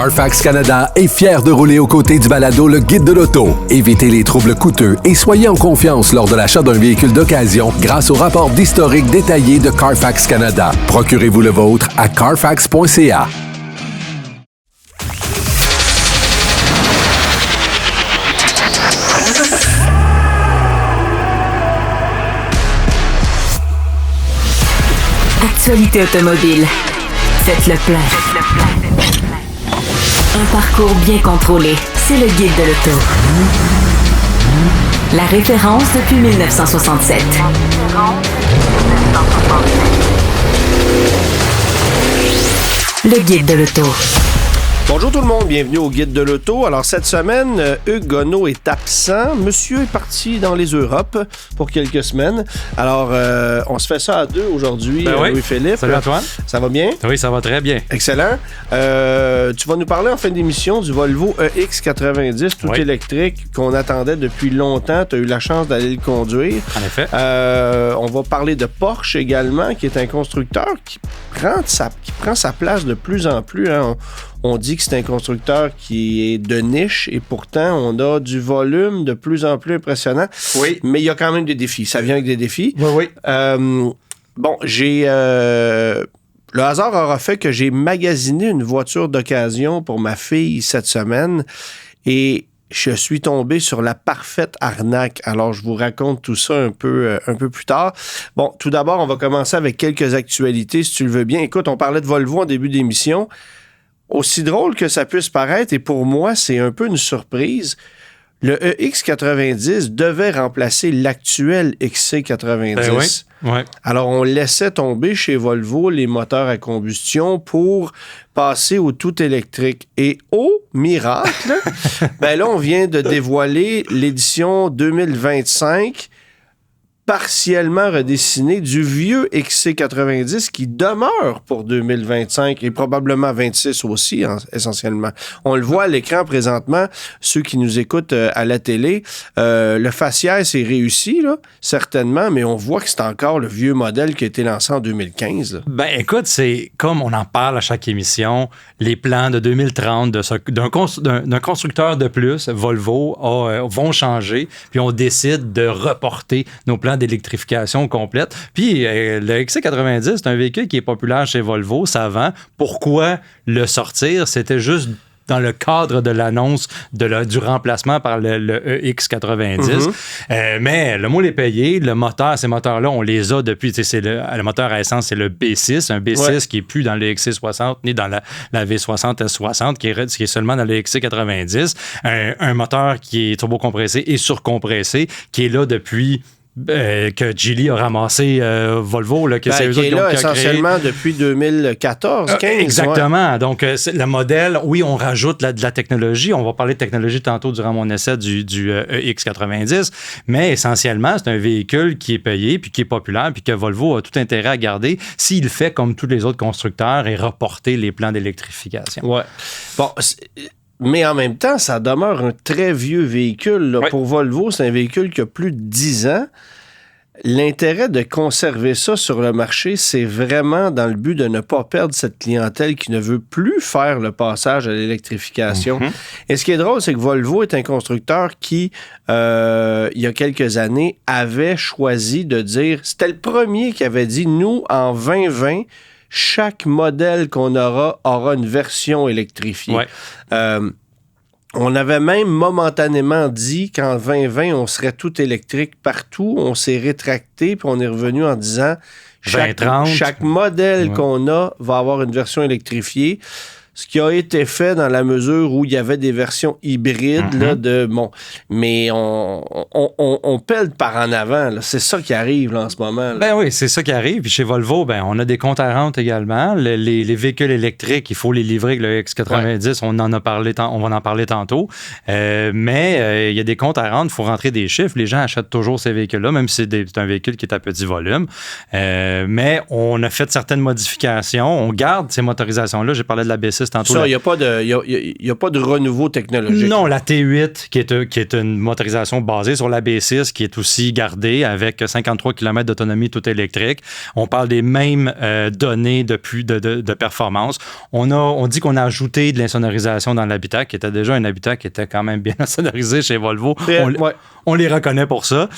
Carfax Canada est fier de rouler aux côtés du balado Le Guide de l'auto. Évitez les troubles coûteux et soyez en confiance lors de l'achat d'un véhicule d'occasion grâce au rapport d'historique détaillé de Carfax Canada. Procurez-vous le vôtre à carfax.ca. Actualité automobile. Faites le plein. Un parcours bien contrôlé. C'est le Guide de l'auto. La référence depuis 1967. Le Guide de l'auto. Bonjour tout le monde, bienvenue au Guide de l'auto. Alors cette semaine, Hugues Gonneau est absent. Monsieur est parti dans les Europes pour quelques semaines. Alors, on se fait ça à deux aujourd'hui, oui. Louis-Philippe. Salut Antoine. Ça va bien? Oui, ça va très bien. Excellent. Tu vas nous parler en fin d'émission du Volvo EX90 tout électrique qu'on attendait depuis longtemps. Tu as eu la chance d'aller le conduire. En effet. On va parler de Porsche également, qui est un constructeur qui prend sa place de plus en plus. Hein. On dit que c'est un constructeur qui est de niche et pourtant, on a du volume de plus en plus impressionnant. Oui. Mais il y a quand même des défis. Ça vient avec des défis. Oui. Le hasard aura fait que j'ai magasiné une voiture d'occasion pour ma fille cette semaine et je suis tombé sur la parfaite arnaque. Alors, je vous raconte tout ça un peu plus tard. Bon, tout d'abord, on va commencer avec quelques actualités, si tu le veux bien. Écoute, on parlait de Volvo en début d'émission. Aussi drôle que ça puisse paraître, et pour moi, c'est un peu une surprise, le EX90 devait remplacer l'actuel XC90. Ben oui. Ouais. Alors, on laissait tomber chez Volvo les moteurs à combustion pour passer au tout électrique. Et au miracle, ben là, on vient de dévoiler l'édition 2025 partiellement redessiné du vieux XC90 qui demeure pour 2025 et probablement 26 aussi, essentiellement. On le voit à l'écran présentement, ceux qui nous écoutent à la télé. Le faciès est réussi, là, certainement, mais on voit que c'est encore le vieux modèle qui a été lancé en 2015. Là. Ben écoute, c'est comme on en parle à chaque émission, les plans de 2030 d'un constructeur de plus, Volvo, vont changer, puis on décide de reporter nos plans d'électrification complète. Puis le XC90, c'est un véhicule qui est populaire chez Volvo, ça vend. Pourquoi le sortir? C'était juste dans le cadre de l'annonce du remplacement par le EX90. Mais le moule est payé. Le moteur, ces moteurs-là, on les a depuis... Le moteur à essence, c'est le B6. Un B6 qui n'est plus dans le XC60 ni dans la V60 S60, qui est seulement dans le XC90. Un moteur qui est turbocompressé et surcompressé, qui est là depuis... que Geely a ramassé Volvo. Là, qui est là essentiellement depuis 2014, 15. Exactement. Ouais. Donc, le modèle, oui, on rajoute de la technologie. On va parler de technologie tantôt durant mon essai du EX90, mais essentiellement, c'est un véhicule qui est payé, puis qui est populaire, puis que Volvo a tout intérêt à garder s'il fait comme tous les autres constructeurs et reporter les plans d'électrification. Ouais. Bon, mais en même temps, ça demeure un très vieux véhicule. Là. Oui. Pour Volvo, c'est un véhicule qui a plus de 10 ans. L'intérêt de conserver ça sur le marché, c'est vraiment dans le but de ne pas perdre cette clientèle qui ne veut plus faire le passage à l'électrification. Et ce qui est drôle, c'est que Volvo est un constructeur qui, il y a quelques années, avait choisi de dire... C'était le premier qui avait dit, nous, en 2020... chaque modèle qu'on aura une version électrifiée. Ouais. On avait même momentanément dit qu'en 2020, on serait tout électrique partout. On s'est rétracté, puis on est revenu en disant chaque modèle qu'on a va avoir une version électrifiée. Ce qui a été fait dans la mesure où il y avait des versions hybrides, là, mais on pèle par en avant. Là. C'est ça qui arrive là, en ce moment. Là. Ben oui, c'est ça qui arrive. Puis chez Volvo, on a des comptes à rente également. Les véhicules électriques, il faut les livrer avec le X90. Ouais. On va en parler tantôt. Mais il y a des comptes à rente, il faut rentrer des chiffres. Les gens achètent toujours ces véhicules-là, même si c'est un véhicule qui est à petit volume. Mais on a fait certaines modifications. On garde ces motorisations-là. J'ai parlé de la B6 B6 tantôt. Ça, il n'y a pas de renouveau technologique. Non, la T8, qui est une motorisation basée sur la B6, qui est aussi gardée avec 53 km d'autonomie tout électrique. On parle des mêmes données de performance. On dit qu'on a ajouté de l'insonorisation dans l'habitacle, qui était déjà un habitacle qui était quand même bien insonorisé chez Volvo. On les reconnaît pour ça.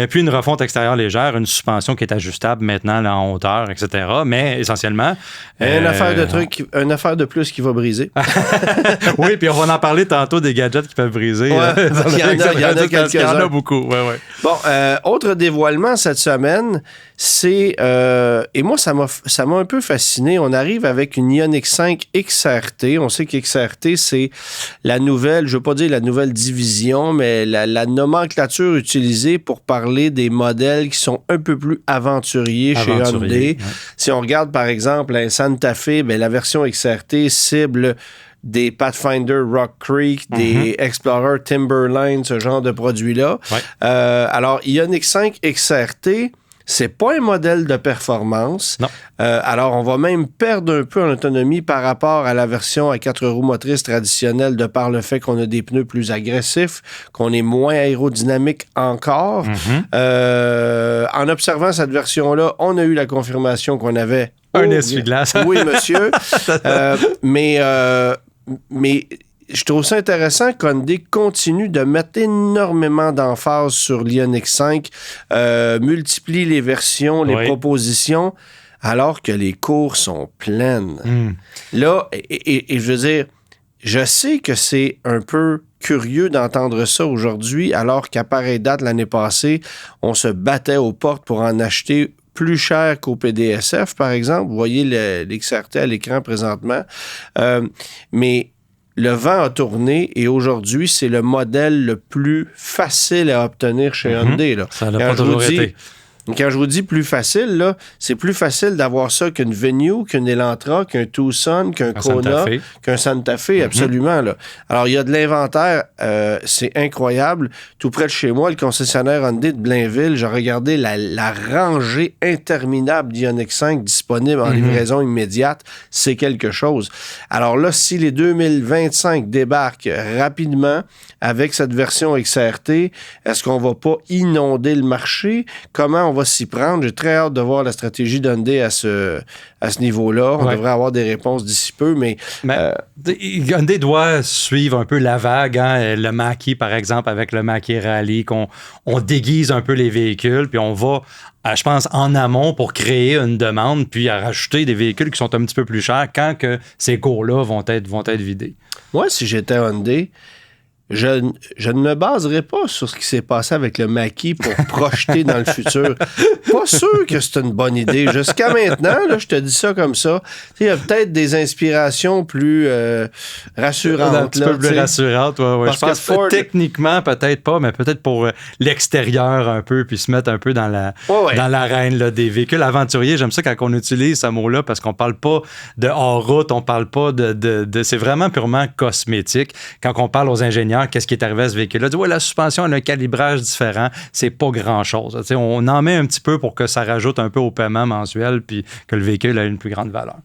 Puis une refonte extérieure légère, une suspension qui est ajustable maintenant là, en hauteur, etc. Mais essentiellement... Une affaire de plus qui va briser. Oui, puis on va en parler tantôt des gadgets qui peuvent briser. Ouais, il y en a quelques-uns. Il y en a beaucoup, ouais. Bon, autre dévoilement cette semaine, c'est... et moi, ça m'a un peu fasciné. On arrive avec une Ioniq 5 XRT. On sait que XRT, c'est la nouvelle, je ne veux pas dire la nouvelle division, mais la nomenclature utilisée pour parler des modèles qui sont un peu plus aventuriers chez Hyundai. Ouais. Si on regarde, par exemple, un Santa Fe, bien, la version XRT cible des Pathfinder Rock Creek, des Explorer Timberline, ce genre de produits-là. Ouais. Alors, Ioniq 5 XRT, c'est pas un modèle de performance. Non. Alors, on va même perdre un peu en autonomie par rapport à la version à 4 roues motrices traditionnelle de par le fait qu'on a des pneus plus agressifs, qu'on est moins aérodynamique encore. En observant cette version-là, on a eu la confirmation qu'on avait... un essuie-glace. Oui, monsieur. Mais je trouve ça intéressant qu'Hyundai continue de mettre énormément d'emphase sur l'Ioniq 5, multiplie les versions, les propositions, alors que les cours sont pleines. Là, et je veux dire, je sais que c'est un peu curieux d'entendre ça aujourd'hui, alors qu'à pareille date, l'année passée, on se battait aux portes pour en acheter plus cher qu'au PDSF, par exemple. Vous voyez l'XRT à l'écran présentement. Mais le vent a tourné et aujourd'hui, c'est le modèle le plus facile à obtenir chez Hyundai. Là. Ça n'a pas toujours été. Quand je vous dis plus facile, là, c'est plus facile d'avoir ça qu'une Venue, qu'une Elantra, qu'un Tucson, qu'un Kona, qu'un Santa Fe, absolument. Là. Alors, il y a de l'inventaire, c'est incroyable. Tout près de chez moi, le concessionnaire Hyundai de Blainville, j'ai regardé la rangée interminable d'Ioniq 5 disponible en livraison immédiate. C'est quelque chose. Alors là, si les 2025 débarquent rapidement avec cette version XRT, est-ce qu'on va pas inonder le marché? Comment on va s'y prendre? J'ai très hâte de voir la stratégie d'Hyundai à ce niveau-là. On devrait avoir des réponses d'ici peu, mais Hyundai doit suivre un peu la vague. Hein? Le Mach-E, par exemple, avec le Mach-E Rally, qu'on déguise un peu les véhicules, puis on va, je pense, en amont pour créer une demande, puis à rajouter des véhicules qui sont un petit peu plus chers quand que ces cours-là vont être vidés. Moi, si j'étais Hyundai, je ne me baserai pas sur ce qui s'est passé avec le Mach-E pour projeter dans le futur. Pas sûr que c'est une bonne idée. Jusqu'à maintenant, là, je te dis ça comme ça. Il y a peut-être des inspirations plus rassurantes. Un petit peu plus rassurantes, oui. Je pense que techniquement, peut-être pas, mais peut-être pour l'extérieur un peu, puis se mettre un peu dans l'arène là, des véhicules aventuriers. J'aime ça quand on utilise ce mot-là, parce qu'on parle pas de hors-route, on parle pas de c'est vraiment purement cosmétique. Quand on parle aux ingénieurs, qu'est-ce qui est arrivé à ce véhicule-là? La suspension a un calibrage différent. C'est pas grand-chose. On en met un petit peu pour que ça rajoute un peu au paiement mensuel puis que le véhicule ait une plus grande valeur.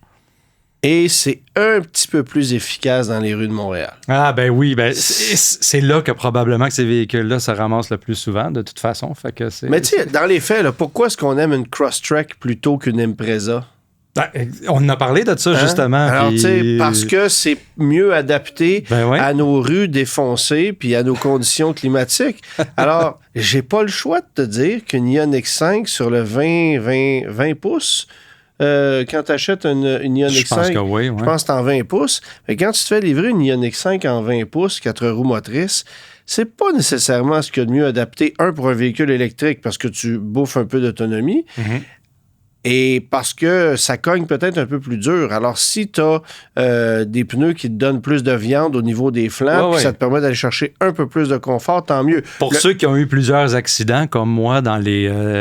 Et c'est un petit peu plus efficace dans les rues de Montréal. Ah ben oui, c'est là que probablement que ces véhicules-là se ramassent le plus souvent, de toute façon. Fait que mais tu sais, dans les faits, là, pourquoi est-ce qu'on aime une Crosstrek plutôt qu'une Impreza? On en a parlé de ça, justement. Alors, tu sais, parce que c'est mieux adapté à nos rues défoncées puis à nos conditions climatiques. Alors, j'ai pas le choix de te dire qu'une Ioniq 5 sur le 20 pouces, quand tu achètes une Ioniq 5, je pense que c'est en 20 pouces. Mais quand tu te fais livrer une Ioniq 5 en 20 pouces, 4 roues motrices, c'est pas nécessairement ce qu'il y a de mieux adapté, pour un véhicule électrique, parce que tu bouffes un peu d'autonomie, et parce que ça cogne peut-être un peu plus dur. Alors, si tu as des pneus qui te donnent plus de viande au niveau des flancs, puis ça te permet d'aller chercher un peu plus de confort, tant mieux. Pour ceux qui ont eu plusieurs accidents, comme moi,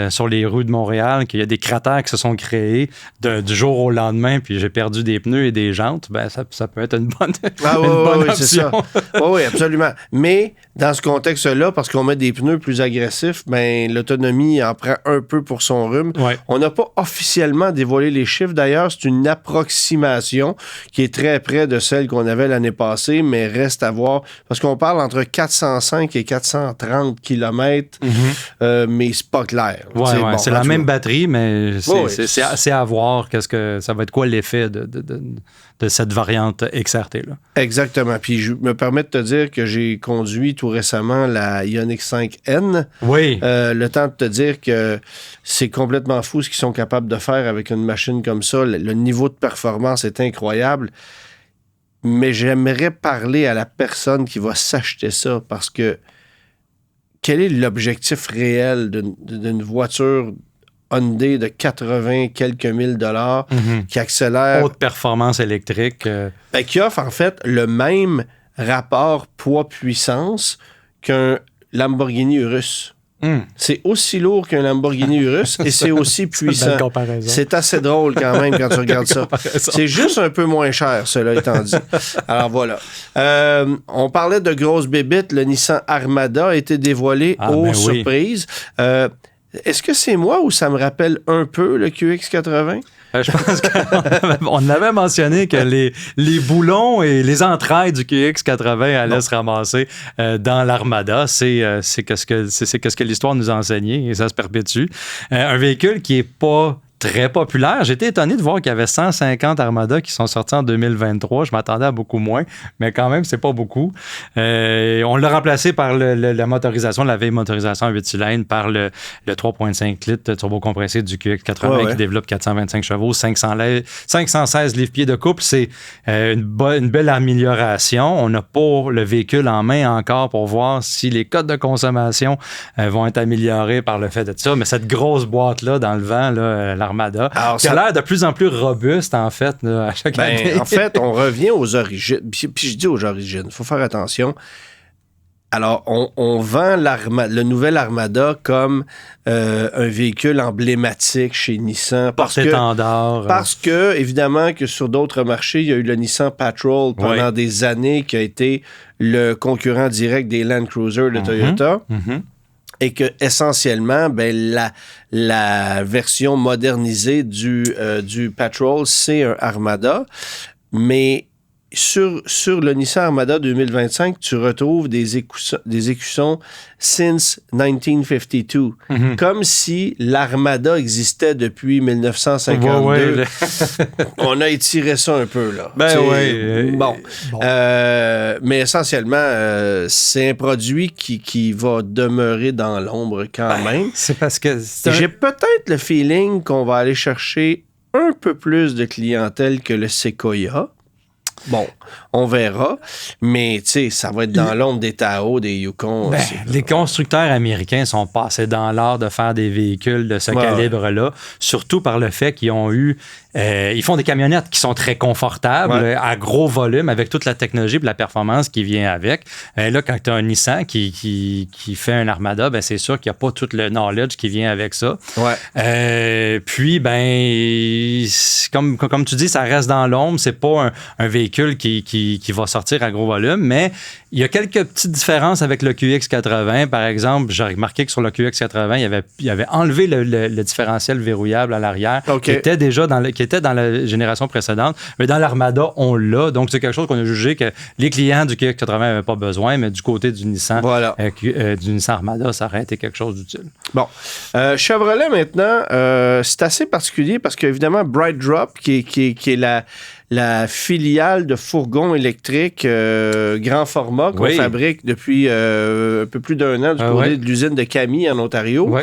sur les rues de Montréal, qu'il y a des cratères qui se sont créés du jour au lendemain, puis j'ai perdu des pneus et des jantes, ben ça peut être une bonne, bonne option. C'est ça. Oui, absolument. Mais dans ce contexte-là, parce qu'on met des pneus plus agressifs, ben l'autonomie en prend un peu pour son rhume. On n'a pas officiellement dévoilé les chiffres. D'ailleurs, c'est une approximation qui est très près de celle qu'on avait l'année passée, mais reste à voir. Parce qu'on parle entre 405 et 430 km, mais c'est pas clair. Ouais, bon, c'est la même batterie, mais c'est à voir qu'est-ce que ça va être quoi l'effet de cette variante XRT-là. Exactement. Puis je me permets de te dire que j'ai conduit tout récemment la Ioniq 5N. Oui. Le temps de te dire que c'est complètement fou ce qu'ils sont capables de faire avec une machine comme ça. Le niveau de performance est incroyable. Mais j'aimerais parler à la personne qui va s'acheter ça parce que quel est l'objectif réel d'une voiture Hyundai de 80 quelques mille dollars qui accélère... Haute performance électrique. Qui offre en fait le même rapport poids-puissance qu'un Lamborghini Urus. C'est aussi lourd qu'un Lamborghini Urus et c'est aussi puissant. C'est assez drôle quand même quand tu regardes ça. C'est juste un peu moins cher, cela étant dit. Alors voilà. On parlait de grosses bébites. Le Nissan Armada a été dévoilé surprise. Est-ce que c'est moi ou ça me rappelle un peu le QX80? Je pense qu'on avait mentionné que les boulons et les entrailles du QX80 allaient se ramasser dans l'Armada. C'est ce que l'histoire nous a enseigné et ça se perpétue. Un véhicule qui n'est pas très populaire. J'étais étonné de voir qu'il y avait 150 Armada qui sont sortis en 2023. Je m'attendais à beaucoup moins, mais quand même, c'est pas beaucoup. On l'a remplacé par la motorisation, la vieille motorisation à 8 cylindres, par le 3.5 litres turbocompressé du QX80 qui développe 425 chevaux, 516 livres-pieds de couple. C'est une belle amélioration. On n'a pas le véhicule en main encore pour voir si les codes de consommation vont être améliorés par le fait de ça. Mais cette grosse boîte-là dans le vent, l'Armada, qui a l'air de plus en plus robuste, en fait, là, à chaque année. En fait, on revient aux origines. Puis je dis aux origines, il faut faire attention. Alors, on vend le nouvel Armada comme un véhicule emblématique chez Nissan. Parce que, évidemment, que sur d'autres marchés, il y a eu le Nissan Patrol pendant des années qui a été le concurrent direct des Land Cruiser de Toyota. Et que essentiellement, la version modernisée du Patrol, c'est un Armada. Mais sur le Nissan Armada 2025, tu retrouves des écussons since 1952. Comme si l'Armada existait depuis 1952. On a étiré ça un peu, là. Mais essentiellement, c'est un produit qui va demeurer dans l'ombre quand même. C'est parce que... J'ai peut-être le feeling qu'on va aller chercher un peu plus de clientèle que le Sequoia. Bon, on verra, mais tu sais, ça va être dans l'ombre des Tahoe, des Yukon. Les constructeurs américains sont passés dans l'art de faire des véhicules de ce calibre-là, surtout par le fait qu'ils ont eu... ils font des camionnettes qui sont très confortables, à gros volume, avec toute la technologie et la performance qui vient avec. Là, quand tu as un Nissan qui fait un Armada, c'est sûr qu'il n'y a pas tout le knowledge qui vient avec ça. Puis, comme tu dis, ça reste dans l'ombre. C'est pas un véhicule qui va sortir à gros volume, mais il y a quelques petites différences avec le QX80. Par exemple, j'ai remarqué que sur le QX80, il avait enlevé le différentiel verrouillable à l'arrière, qui était déjà dans la génération précédente. Mais dans l'Armada, on l'a. Donc, c'est quelque chose qu'on a jugé que les clients du QX80 n'avaient pas besoin, mais du côté du Nissan, du Nissan Armada, ça aurait été quelque chose d'utile. Bon. Chevrolet, maintenant, c'est assez particulier parce qu'évidemment, Bright Drop, qui est la filiale de fourgons électriques grand format qu'on fabrique depuis un peu plus d'1 an du côté de l'usine de Camy en Ontario.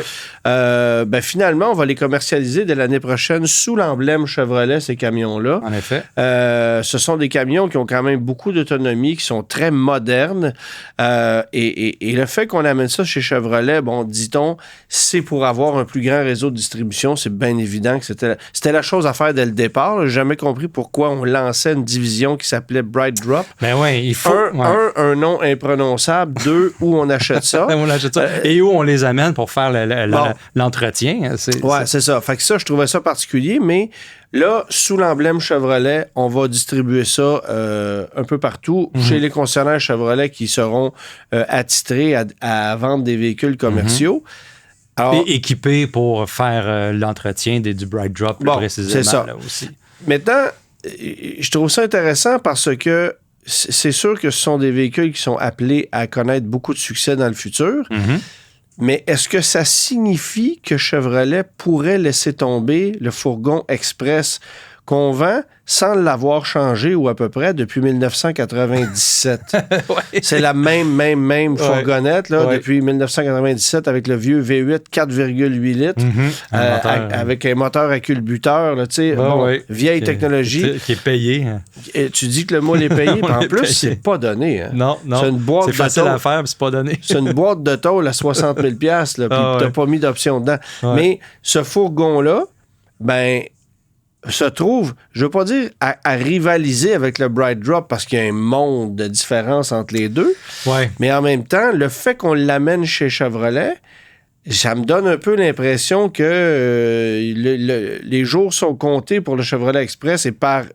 Finalement, on va les commercialiser dès l'année prochaine sous l'emblème Chevrolet, ces camions-là. En effet. Ce sont des camions qui ont quand même beaucoup d'autonomie, qui sont très modernes. Et le fait qu'on amène ça chez Chevrolet, dit-on, c'est pour avoir un plus grand réseau de distribution. C'est bien évident que c'était la chose à faire dès le départ. J'ai jamais compris pourquoi on lançait une division qui s'appelait Bright Drop. Il faut... Un nom imprononçable. 2, où on achète ça. Et où on les amène pour faire l'entretien. C'est ça. Fait que ça, je trouvais ça particulier, mais là, sous l'emblème Chevrolet, on va distribuer ça un peu partout chez les concessionnaires Chevrolet qui seront attitrés à vendre des véhicules commerciaux. Alors, équipé pour faire l'entretien du bright drop plus précisément. C'est ça. Là, aussi. Maintenant, je trouve ça intéressant parce que c'est sûr que ce sont des véhicules qui sont appelés à connaître beaucoup de succès dans le futur. Mm-hmm. Mais est-ce que ça signifie que Chevrolet pourrait laisser tomber le fourgon express qu'on vend sans l'avoir changé ou à peu près depuis 1997? Ouais. C'est la même fourgonnette là, Ouais. depuis 1997 avec le vieux V8 4,8 litres avec un moteur à culbuteur. Là, vieille technologie. Qui est payé. Et tu dis que le moule est payé, mais en plus, c'est pas donné. Hein. Non. C'est une boîte c'est de facile tôle. à faire, mais c'est pas donné. C'est une boîte de tôle à 60 000 $, là, puis t'as pas mis d'option dedans. Ouais. Mais ce fourgon-là, se trouve, je veux pas dire à rivaliser avec le Bright Drop parce qu'il y a un monde de différence entre les deux. Ouais. Mais en même temps, le fait qu'on l'amène chez Chevrolet, ça me donne un peu l'impression que les jours sont comptés pour le Chevrolet Express et par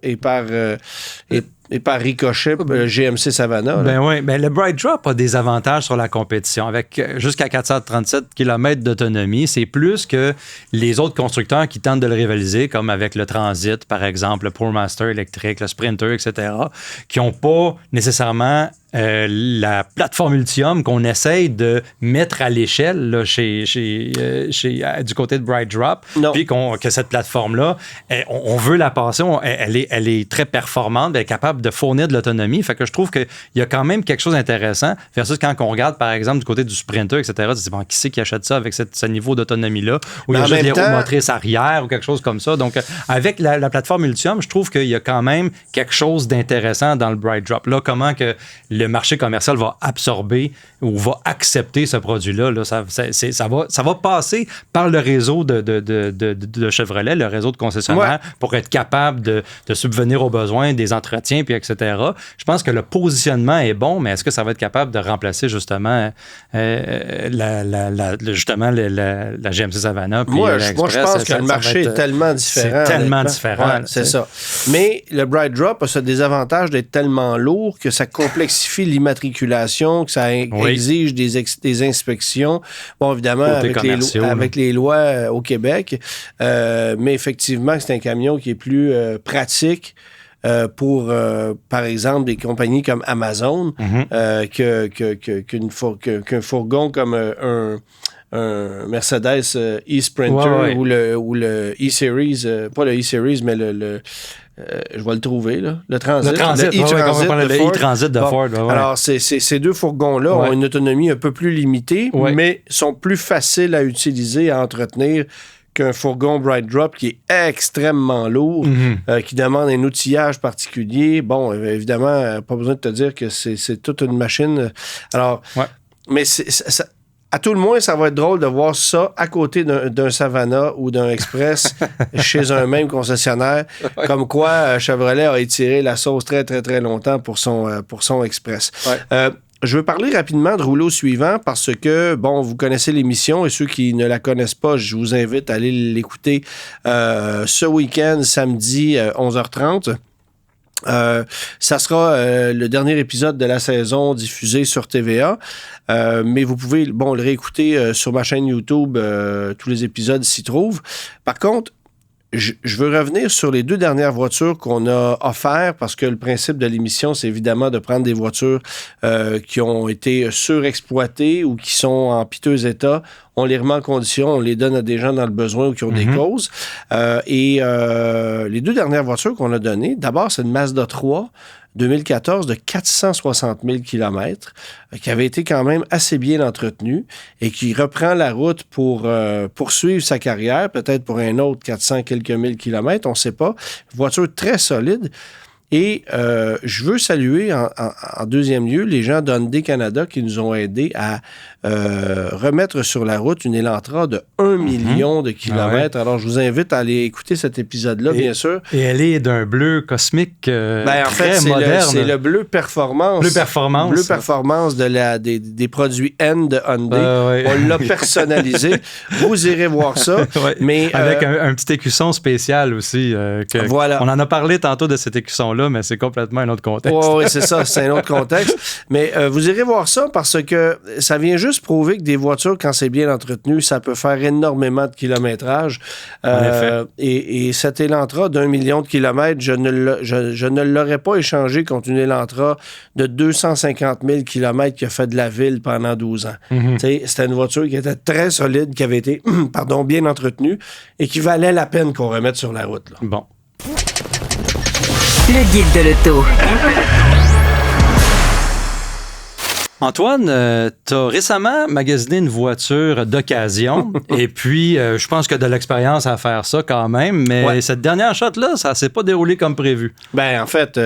ricochet, le GMC Savannah. Le Bright Drop a des avantages sur la compétition. Avec jusqu'à 437 km d'autonomie, c'est plus que les autres constructeurs qui tentent de le rivaliser, comme avec le Transit, par exemple, le ProMaster électrique, le Sprinter, etc., qui n'ont pas nécessairement la plateforme Ultium qu'on essaye de mettre à l'échelle là, du côté de Bright Drop. Puis que cette plateforme-là, on veut la passer, elle est très performante, elle est capable de fournir de l'autonomie. Fait que je trouve qu'il y a quand même quelque chose d'intéressant versus quand on regarde, par exemple, du côté du Sprinter, etc., c'est bon, qui c'est qui achète ça avec ce niveau d'autonomie-là? Ou il y a juste des roues motrices arrière ou quelque chose comme ça. Donc, avec la plateforme Ultium, je trouve qu'il y a quand même quelque chose d'intéressant dans le Bright Drop. Là, comment que le marché commercial va absorber ou va accepter ce produit-là, là, ça va passer par le réseau de Chevrolet, le réseau de concessionnaires, pour être capable de subvenir aux besoins des entretiens, puis etc. Je pense que le positionnement est bon, mais est-ce que ça va être capable de remplacer justement la GMC Savannah? Puis moi, je pense que le marché est tellement différent. C'est tellement différent. C'est ça. Mais le Bright Drop a ce désavantage d'être tellement lourd que ça complexifie l'immatriculation, que ça exige des inspections. Bon, évidemment, avec les lois au Québec, mais effectivement, c'est un camion qui est plus pratique pour, par exemple, des compagnies comme Amazon, qu'un fourgon comme un Mercedes e-Sprinter ou le e-Series, pas le e-Series, mais je vais le trouver, là. Le Transit. Le e-Transit de Ford. Alors, ces deux fourgons-là ont une autonomie un peu plus limitée, mais sont plus faciles à utiliser, à entretenir qu'un fourgon Bright Drop qui est extrêmement lourd, qui demande un outillage particulier. Bon, évidemment, pas besoin de te dire que c'est toute une machine. Alors, mais à tout le moins, ça va être drôle de voir ça à côté d'un Savannah ou d'un Express chez un même concessionnaire. Comme quoi, Chevrolet a étiré la sauce très, très, très longtemps pour son Express. Je veux parler rapidement de Rouleau suivant parce que, bon, vous connaissez l'émission et ceux qui ne la connaissent pas, je vous invite à aller l'écouter ce week-end, samedi, 11h30. Ça sera le dernier épisode de la saison diffusé sur TVA, mais vous pouvez le réécouter sur ma chaîne YouTube, tous les épisodes s'y trouvent. Par contre, je veux revenir sur les 2 dernières voitures qu'on a offertes parce que le principe de l'émission, c'est évidemment de prendre des voitures qui ont été surexploitées ou qui sont en piteux état. On les remet en condition, on les donne à des gens dans le besoin ou qui ont des causes. Les 2 dernières voitures qu'on a données, d'abord, c'est une Mazda 3 2014 de 460 000 km, qui avait été quand même assez bien entretenue et qui reprend la route pour poursuivre sa carrière, peut-être pour un autre 400 quelques mille kilomètres, on ne sait pas. Voiture très solide. Et je veux saluer en deuxième lieu les gens d'Hyundai Canada qui nous ont aidés à remettre sur la route une Elantra de 1 million de kilomètres. Alors, je vous invite à aller écouter cet épisode-là, bien sûr. Et elle est d'un bleu cosmique très moderne. C'est le bleu performance. Bleu performance. Bleu performance des produits N de Hyundai. On l'a personnalisé. Vous irez voir ça. Mais, avec un petit écusson spécial aussi. Voilà. On en a parlé tantôt de cet écusson là, mais c'est complètement un autre contexte. Oui, c'est ça, c'est un autre contexte. Mais vous irez voir ça parce que ça vient juste prouver que des voitures, quand c'est bien entretenu, ça peut faire énormément de kilométrage. En effet. Et cet Elantra d'1 million de kilomètres, je ne l'aurais pas échangé contre une Elantra de 250 000 kilomètres qui a fait de la ville pendant 12 ans. C'était une voiture qui était très solide, qui avait été bien entretenue et qui valait la peine qu'on remette sur la route. Là. Bon. Le guide de l'auto. Antoine, tu as récemment magasiné une voiture d'occasion et puis je pense que de l'expérience à faire ça quand même, mais cette dernière shot-là, ça s'est pas déroulé comme prévu. Ben en fait,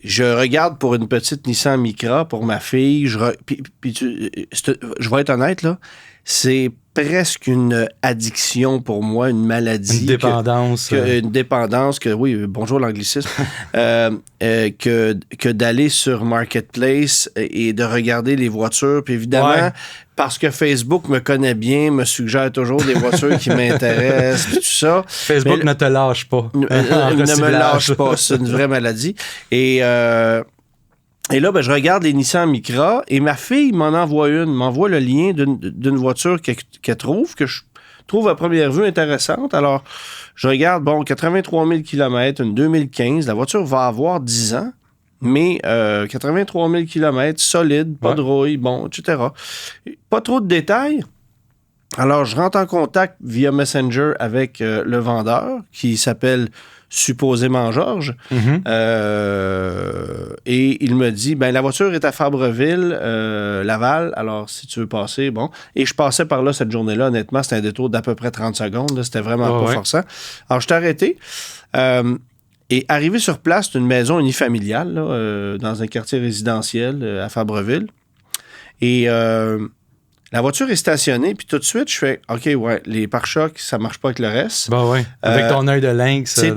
je regarde pour une petite Nissan Micra pour ma fille. Je vais être honnête, là, c'est presque une addiction pour moi, une maladie. Une dépendance. Une dépendance, oui, bonjour l'anglicisme, que d'aller sur Marketplace et de regarder les voitures. Puis évidemment, parce que Facebook me connaît bien, me suggère toujours des voitures qui m'intéressent, puis tout ça. Facebook ne te lâche pas. Ne me lâche pas, c'est une vraie maladie. Et là, je regarde les Nissan Micra et ma fille m'envoie le lien d'une voiture qu'elle trouve, que je trouve à première vue intéressante. Alors, je regarde, 83 000 km, une 2015. La voiture va avoir 10 ans, mais 83 000 km, solide, pas de rouille, etc. Pas trop de détails. Alors, je rentre en contact via Messenger avec le vendeur qui s'appelle supposément Georges. Et il me dit, la voiture est à Fabreville, Laval, alors si tu veux passer, bon. Et je passais par là cette journée-là, honnêtement, c'était un détour d'à peu près 30 secondes, là, c'était vraiment pas forçant. Alors, je t'ai arrêté. Et arrivé sur place, c'est une maison unifamiliale, là, dans un quartier résidentiel à Fabreville. Et la voiture est stationnée, puis tout de suite, je fais, OK, les pare-chocs, ça marche pas avec le reste. Avec ton œil de lynx. Tu sais,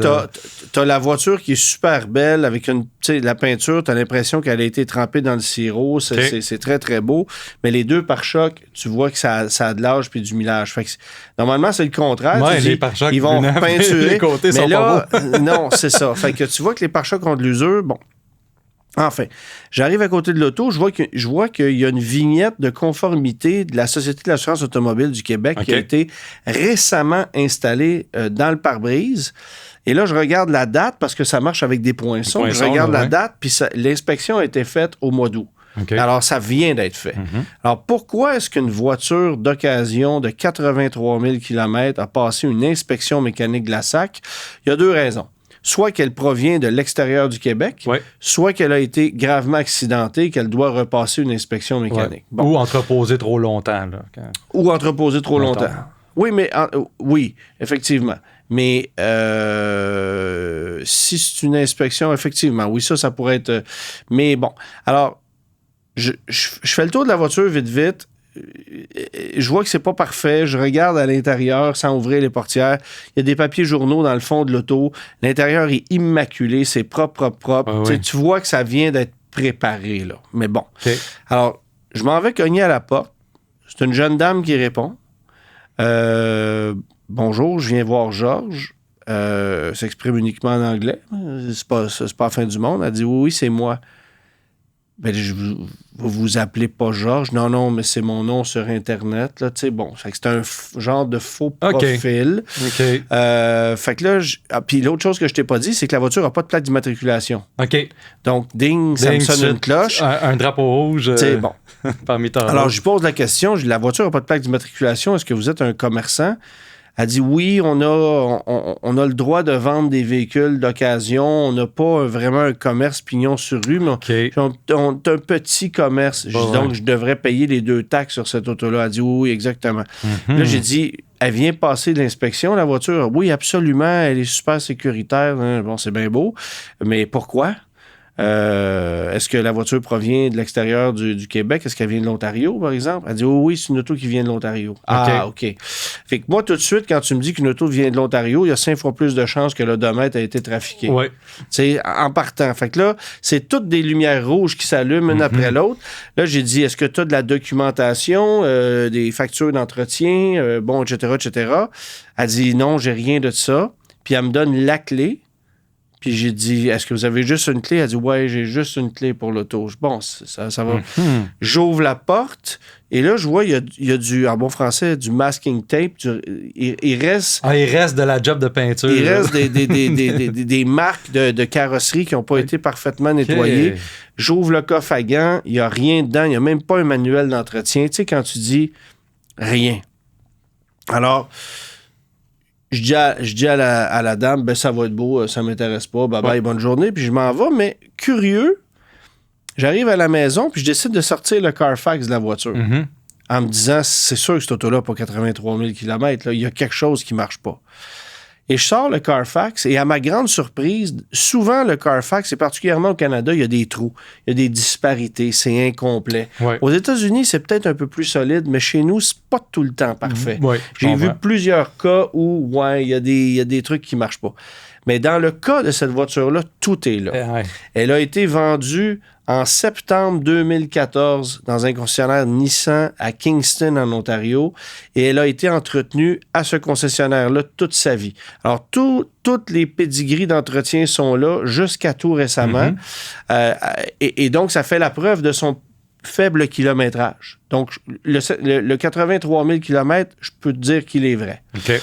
t'as la voiture qui est super belle, avec la peinture, t'as l'impression qu'elle a été trempée dans le sirop, c'est très, très beau. Mais les deux pare-chocs, tu vois que ça a de l'âge puis du millage. Fait que normalement, c'est le contraire. Les pare-chocs, ils vont peinturer. Les côtés mais sont là, pas beaux. non, c'est ça. Fait que tu vois que les pare-chocs ont de l'usure, bon. Enfin, j'arrive à côté de l'auto, je vois qu'il y a une vignette de conformité de la Société de l'assurance automobile du Québec qui a été récemment installée dans le pare-brise. Et là, je regarde la date parce que ça marche avec des poinçons. Je regarde la date, puis l'inspection a été faite au mois d'août. Alors, ça vient d'être fait. Alors, pourquoi est-ce qu'une voiture d'occasion de 83 000 km a passé une inspection mécanique de la SAC? Il y a deux raisons. Soit qu'elle provient de l'extérieur du Québec, soit qu'elle a été gravement accidentée et qu'elle doit repasser une inspection mécanique. Bon. Ou entreposée trop longtemps. Là, Ou entreposée trop longtemps. Oui, oui, effectivement. Mais si c'est une inspection, effectivement, oui, ça pourrait être... Mais bon, alors, je fais le tour de la voiture vite. Je vois que c'est pas parfait. Je regarde à l'intérieur sans ouvrir les portières. Il y a des papiers journaux dans le fond de l'auto. L'intérieur est immaculé. C'est propre. Tu vois que ça vient d'être préparé, là. Mais bon. Alors, je m'en vais cogner à la porte. C'est une jeune dame qui répond. Bonjour, je viens voir Georges. S'exprime uniquement en anglais. C'est pas la fin du monde. Elle dit oui, c'est moi. Vous vous appelez pas Georges? Non, mais c'est mon nom sur Internet. Là, c'est un genre de faux profil. Fait que là, puis l'autre chose que je t'ai pas dit, c'est que la voiture n'a pas de plaque d'immatriculation. Donc, ça me sonne une cloche. Un drapeau rouge parmi tant d'autres. Alors, je lui pose la question, la voiture n'a pas de plaque d'immatriculation. Est-ce que vous êtes un commerçant? Elle dit oui, on a le droit de vendre des véhicules d'occasion. On n'a pas vraiment un commerce pignon sur rue, mais on a un petit commerce. Donc, je devrais payer les 2 taxes sur cette auto-là. Elle dit oui, exactement. Là, j'ai dit, elle vient passer de l'inspection, la voiture. Oui, absolument, elle est super sécuritaire. Bon, c'est bien beau, mais pourquoi? Est-ce que la voiture provient de l'extérieur du Québec? Est-ce qu'elle vient de l'Ontario, par exemple? Elle dit, oui, c'est une auto qui vient de l'Ontario. Ah, OK. Fait que moi, tout de suite, quand tu me dis qu'une auto vient de l'Ontario, il y a 5 fois plus de chances que l'odomètre a été trafiqué. En partant. Fait que là, c'est toutes des lumières rouges qui s'allument une après l'autre. Là, j'ai dit, est-ce que tu as de la documentation, des factures d'entretien, etc., etc. Elle dit, non, j'ai rien de ça. Puis elle me donne la clé Puis j'ai dit, est-ce que vous avez juste une clé? Elle a dit, ouais, j'ai juste une clé pour l'auto. Bon, ça va. J'ouvre la porte et là, je vois, il y a du, en bon français, du masking tape. Il reste... Ah, il reste de la job de peinture. Il reste des marques de carrosserie qui n'ont pas été parfaitement nettoyées. J'ouvre le coffre à gants, il n'y a rien dedans, il n'y a même pas un manuel d'entretien. Tu sais, quand tu dis rien. Alors... Je dis à la dame, ben ça va être beau, ça m'intéresse pas, bye bye, bonne journée, puis je m'en vais, mais curieux, j'arrive à la maison, puis je décide de sortir le Carfax de la voiture, en me disant, c'est sûr que cette auto-là, pas 83 000 km, il y a quelque chose qui marche pas. Et je sors le Carfax, et à ma grande surprise, souvent le Carfax, et particulièrement au Canada, il y a des trous, il y a des disparités, c'est incomplet. Ouais. Aux États-Unis, c'est peut-être un peu plus solide, mais chez nous, c'est pas tout le temps parfait. Ouais, J'ai vu plusieurs cas où, il y a des trucs qui marchent pas. Mais dans le cas de cette voiture-là, tout est là. Ouais. Elle a été vendue en septembre 2014 dans un concessionnaire Nissan à Kingston, en Ontario, et elle a été entretenue à ce concessionnaire-là toute sa vie. Alors, toutes les pédigrees d'entretien sont là jusqu'à tout récemment. Et donc, ça fait la preuve de son faible kilométrage. Donc, le 83 000 km, je peux te dire qu'il est vrai. OK.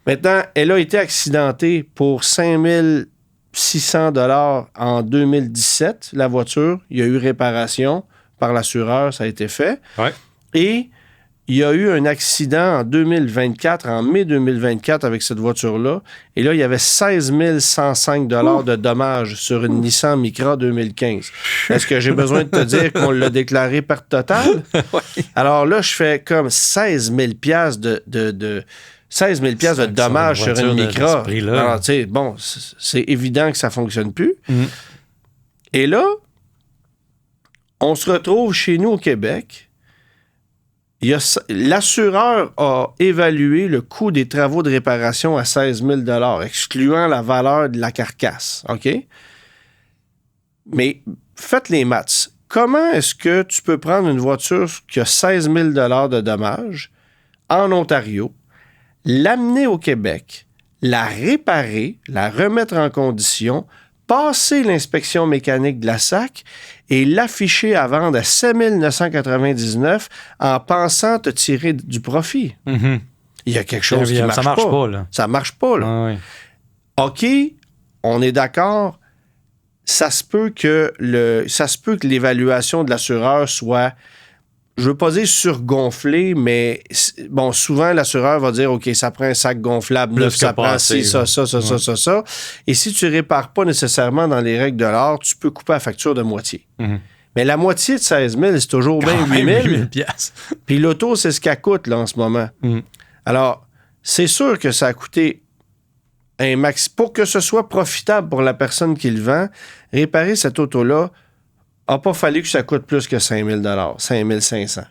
Maintenant, elle a été accidentée pour 5 600 $ en 2017, la voiture. Il y a eu réparation par l'assureur, ça a été fait. Ouais. Et il y a eu un accident en 2024, en mai 2024, avec cette voiture-là. Et là, il y avait 16 105 $ de dommages sur une Nissan Micra 2015. Est-ce que j'ai besoin de te dire qu'on l'a déclaré perte totale? Oui. Alors là, je fais comme 16 000 de 16 000 de dommages sur une Micra. Alors, tu sais, bon, c'est évident que ça ne fonctionne plus. Et là, on se retrouve chez nous au Québec. L'assureur a évalué le coût des travaux de réparation à 16 000 $, excluant la valeur de la carcasse. OK? Mais faites les maths. Comment est-ce que tu peux prendre une voiture qui a 16 000 $ de dommages en Ontario, l'amener au Québec, la réparer, la remettre en condition, passer l'inspection mécanique de la SAC et l'afficher à vendre à 7 999 en pensant te tirer du profit? Il y a quelque chose qui marche pas. Ça marche pas, là. Ça marche pas, là. Ah, oui. OK, on est d'accord. Ça se peut que l'évaluation de l'assureur soit... Je veux pas dire surgonflé, mais bon, souvent, l'assureur va dire, OK, ça prend un sac gonflable neuf, ça prend ci, ça. Et si tu répares pas nécessairement dans les règles de l'art, tu peux couper la facture de moitié. Mais la moitié de 16 000, c'est toujours bien 8 000. Puis l'auto, c'est ce qu'elle coûte, là, en ce moment. Alors, c'est sûr que ça a coûté un max. Pour que ce soit profitable pour la personne qui le vend, réparer cette auto-là, n'a pas fallu que ça coûte plus que 5 000 $, 5 500.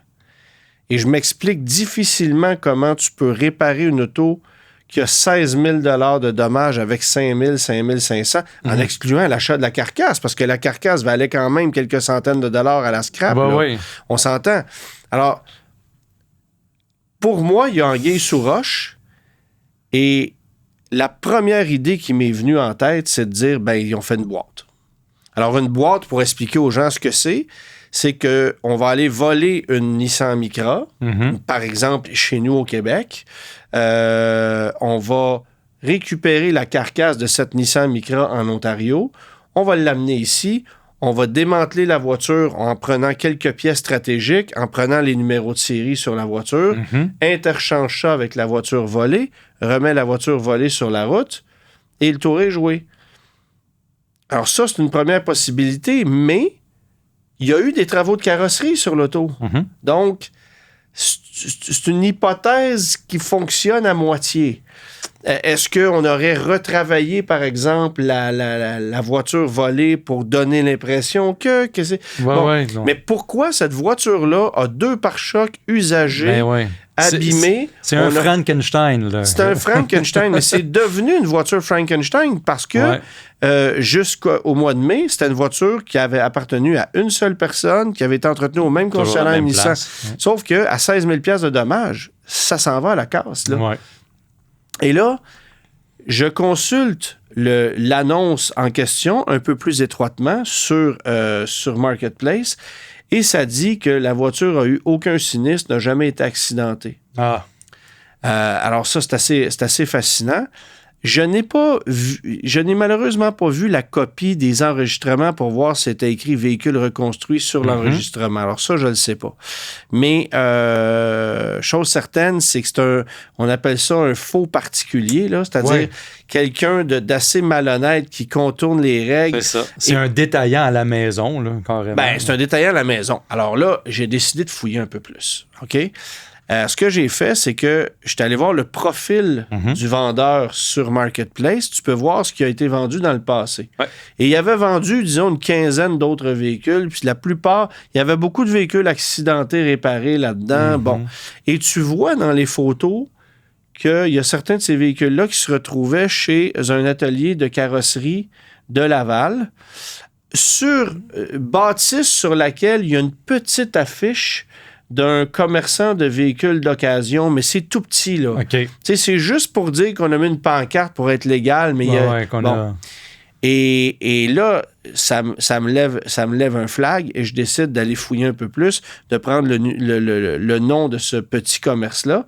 Et je m'explique difficilement comment tu peux réparer une auto qui a 16 000 $ de dommages avec 5 000, 5 500, en excluant l'achat de la carcasse, parce que la carcasse valait quand même quelques centaines de dollars à la scrap. Oui. On s'entend. Alors, pour moi, il y a anguille sous roche, et la première idée qui m'est venue en tête, c'est de dire, ben, ils ont fait une boîte. Alors, une boîte, pour expliquer aux gens ce que c'est qu'on va aller voler une Nissan Micra, par exemple, chez nous au Québec. On va récupérer la carcasse de cette Nissan Micra en Ontario. On va l'amener ici. On va démanteler la voiture en prenant quelques pièces stratégiques, en prenant les numéros de série sur la voiture, interchange ça avec la voiture volée, remet la voiture volée sur la route, et le tour est joué. Alors ça, c'est une première possibilité, mais il y a eu des travaux de carrosserie sur l'auto. Donc, c'est une hypothèse qui fonctionne à moitié. Est-ce qu'on aurait retravaillé, par exemple, la voiture volée pour donner l'impression que c'est... Mais pourquoi cette voiture-là a 2 pare-chocs usagés, abîmés? C'est un Frankenstein, là. C'est un Frankenstein, mais c'est devenu une voiture Frankenstein parce que jusqu'au mois de mai, c'était une voiture qui avait appartenu à une seule personne, qui avait été entretenue au même concessionnaire Nissan. Sauf qu'à 16 000 $ de dommages, ça s'en va à la casse, là. Et là, je consulte l'annonce en question un peu plus étroitement sur Marketplace et ça dit que la voiture a eu aucun sinistre, n'a jamais été accidentée. Ah. Alors ça, c'est assez fascinant. Je n'ai malheureusement pas vu la copie des enregistrements pour voir si c'était écrit « véhicule reconstruit » sur l'enregistrement. Alors ça, je ne le sais pas. Mais chose certaine, c'est que on appelle ça un faux particulier, là, c'est-à-dire quelqu'un d'assez malhonnête qui contourne les règles. C'est ça. C'est un détaillant à la maison, là, carrément. Ben, c'est un détaillant à la maison. Alors là, j'ai décidé de fouiller un peu plus. OK? Ce que j'ai fait, c'est que je suis allé voir le profil du vendeur sur Marketplace. Tu peux voir ce qui a été vendu dans le passé. Ouais. Et il avait vendu, disons, une quinzaine d'autres véhicules. Puis la plupart, il y avait beaucoup de véhicules accidentés, réparés là-dedans. Bon. Et tu vois dans les photos qu'il y a certains de ces véhicules-là qui se retrouvaient chez un atelier de carrosserie de Laval, sur bâtisse sur laquelle il y a une petite affiche d'un commerçant de véhicules d'occasion, mais c'est tout petit, là. OK. Tu sais, c'est juste pour dire qu'on a mis une pancarte pour être légal, mais il y a... Et là, ça me lève un flag et je décide d'aller fouiller un peu plus, de prendre le nom de ce petit commerce-là.